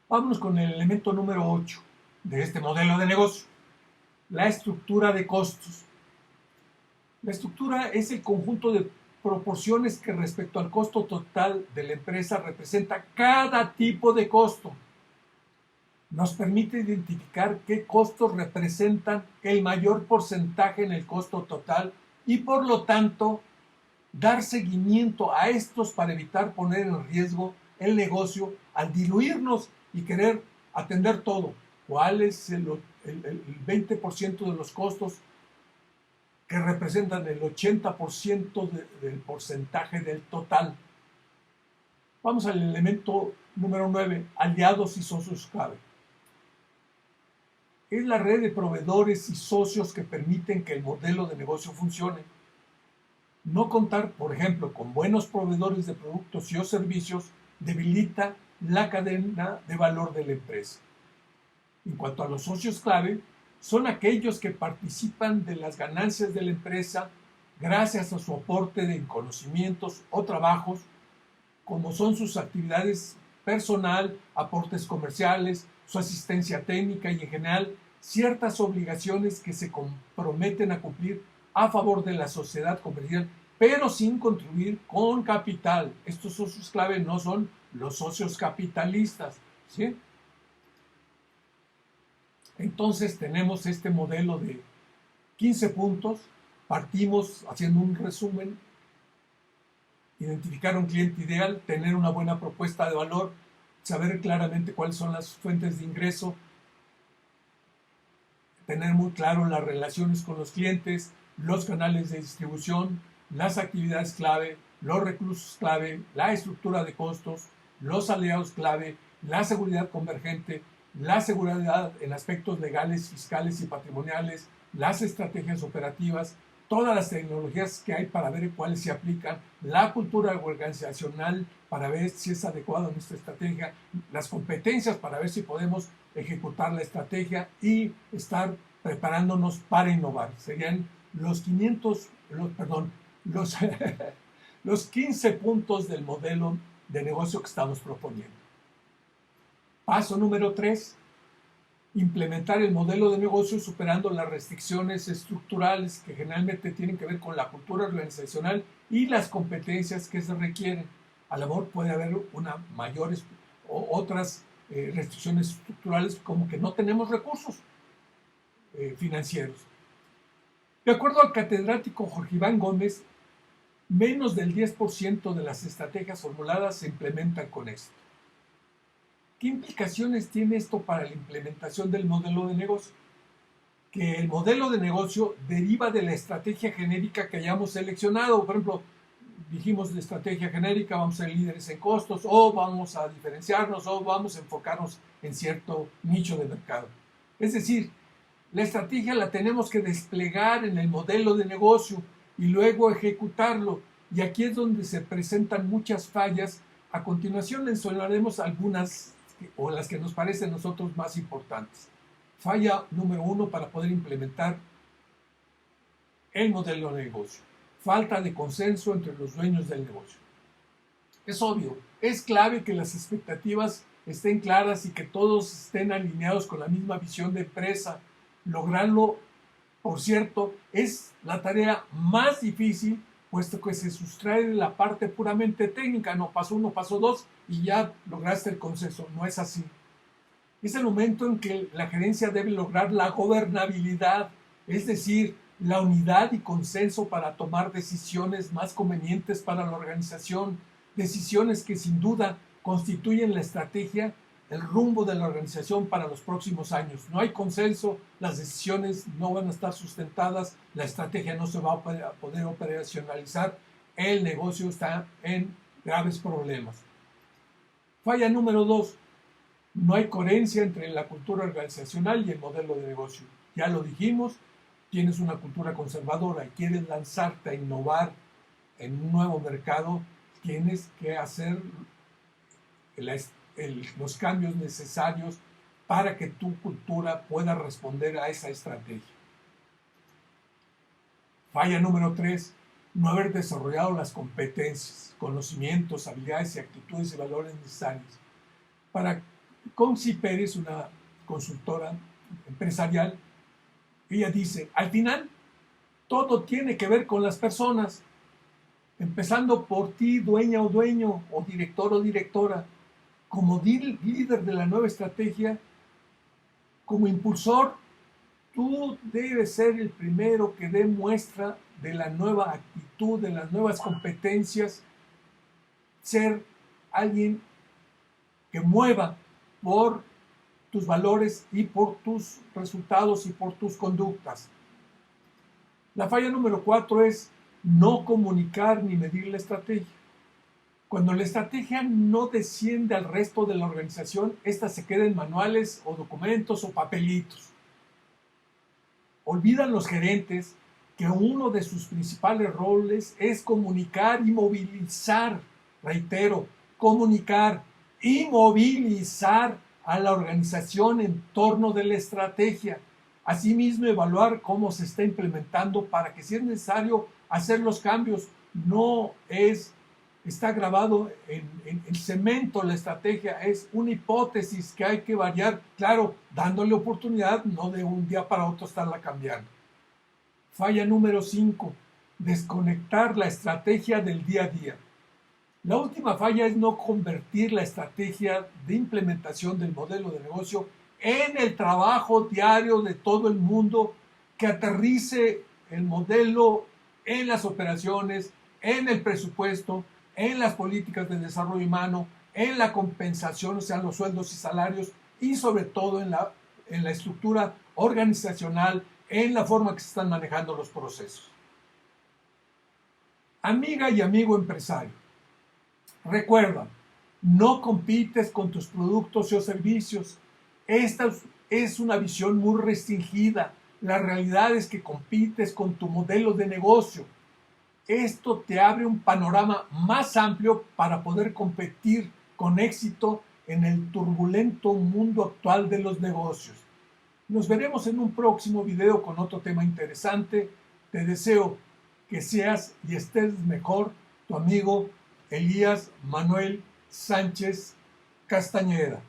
Vámonos con el elemento número 8 de este modelo de negocio, la estructura de costos. La estructura es el conjunto de proporciones que respecto al costo total de la empresa representa cada tipo de costo. Nos permite identificar qué costos representan el mayor porcentaje en el costo total y por lo tanto dar seguimiento a estos para evitar poner en riesgo el negocio al diluirnos y querer atender todo. ¿Cuál es el 20% de los costos que representan el 80% del porcentaje del total? Vamos al elemento número 9, aliados y socios clave. Es la red de proveedores y socios que permiten que el modelo de negocio funcione. No contar, por ejemplo, con buenos proveedores de productos y o servicios debilita la cadena de valor de la empresa. En cuanto a los socios clave, son aquellos que participan de las ganancias de la empresa gracias a su aporte de conocimientos o trabajos, como son sus actividades personal, aportes comerciales, su asistencia técnica y en general ciertas obligaciones que se comprometen a cumplir a favor de la sociedad comercial, pero sin contribuir con capital. Estos socios clave no son los socios capitalistas, ¿sí? Entonces tenemos este modelo de 15 puntos, partimos haciendo un resumen, identificar un cliente ideal, tener una buena propuesta de valor, saber claramente cuáles son las fuentes de ingreso, tener muy claro las relaciones con los clientes, los canales de distribución, las actividades clave, los recursos clave, la estructura de costos, los aliados clave, la seguridad convergente, la seguridad en aspectos legales, fiscales y patrimoniales, las estrategias operativas, todas las tecnologías que hay para ver cuáles se aplican, la cultura organizacional para ver si es adecuada nuestra estrategia, las competencias para ver si podemos ejecutar la estrategia y estar preparándonos para innovar. Serían los 15 puntos del modelo de negocio que estamos proponiendo. Paso número 3, implementar el modelo de negocio superando las restricciones estructurales que generalmente tienen que ver con la cultura organizacional y las competencias que se requieren. A lo mejor puede haber otras restricciones estructurales, como que no tenemos recursos financieros. De acuerdo al catedrático Jorge Iván Gómez, menos del 10% de las estrategias formuladas se implementan con éxito. ¿Qué implicaciones tiene esto para la implementación del modelo de negocio? Que el modelo de negocio deriva de la estrategia genérica que hayamos seleccionado. Por ejemplo, dijimos de estrategia genérica, vamos a ser líderes en costos, o vamos a diferenciarnos, o vamos a enfocarnos en cierto nicho de mercado. Es decir, la estrategia la tenemos que desplegar en el modelo de negocio y luego ejecutarlo. Y aquí es donde se presentan muchas fallas. A continuación mencionaremos algunas o las que nos parecen a nosotros más importantes. Falla número 1 para poder implementar el modelo de negocio: falta de consenso entre los dueños del negocio. Es obvio, es clave que las expectativas estén claras y que todos estén alineados con la misma visión de empresa. Lograrlo, por cierto, es la tarea más difícil, puesto que se sustrae de la parte puramente técnica. No, paso 1, paso 2 y ya lograste el consenso. No es así. Es el momento en que la gerencia debe lograr la gobernabilidad, es decir, la unidad y consenso para tomar decisiones más convenientes para la organización, decisiones que sin duda constituyen la estrategia el rumbo de la organización para los próximos años. No hay consenso, las decisiones no van a estar sustentadas, la estrategia no se va a poder operacionalizar, el negocio está en graves problemas. Falla número 2, no hay coherencia entre la cultura organizacional y el modelo de negocio. Ya lo dijimos, tienes una cultura conservadora y quieres lanzarte a innovar en un nuevo mercado, tienes que hacer los cambios necesarios para que tu cultura pueda responder a esa estrategia. Falla número 3, no haber desarrollado las competencias, conocimientos, habilidades y actitudes y valores necesarios. Concy Pérez, una consultora empresarial, ella dice, al final, todo tiene que ver con las personas, empezando por ti, dueña o dueño, o director o directora, como líder de la nueva estrategia, como impulsor, tú debes ser el primero que dé muestra de la nueva actitud, de las nuevas competencias, ser alguien que mueva por tus valores y por tus resultados y por tus conductas. La falla número 4 es no comunicar ni medir la estrategia. Cuando la estrategia no desciende al resto de la organización, esta se queda en manuales o documentos o papelitos. Olvidan los gerentes que uno de sus principales roles es comunicar y movilizar, reitero, comunicar y movilizar a la organización en torno de la estrategia. Asimismo, evaluar cómo se está implementando para que si es necesario hacer los cambios. Está grabado en cemento la estrategia, es una hipótesis que hay que variar, claro, dándole oportunidad, no de un día para otro estarla cambiando. Falla número 5, desconectar la estrategia del día a día. La última falla es no convertir la estrategia de implementación del modelo de negocio en el trabajo diario de todo el mundo, que aterrice el modelo en las operaciones, en el presupuesto, en las políticas de desarrollo humano, en la compensación, o sea, los sueldos y salarios, y sobre todo en la estructura organizacional, en la forma que se están manejando los procesos. Amiga y amigo empresario, recuerda, no compites con tus productos o servicios. Esta es una visión muy restringida. La realidad es que compites con tu modelo de negocio. Esto te abre un panorama más amplio para poder competir con éxito en el turbulento mundo actual de los negocios. Nos veremos en un próximo video con otro tema interesante. Te deseo que seas y estés mejor, tu amigo Elías Manuel Sánchez Castañeda.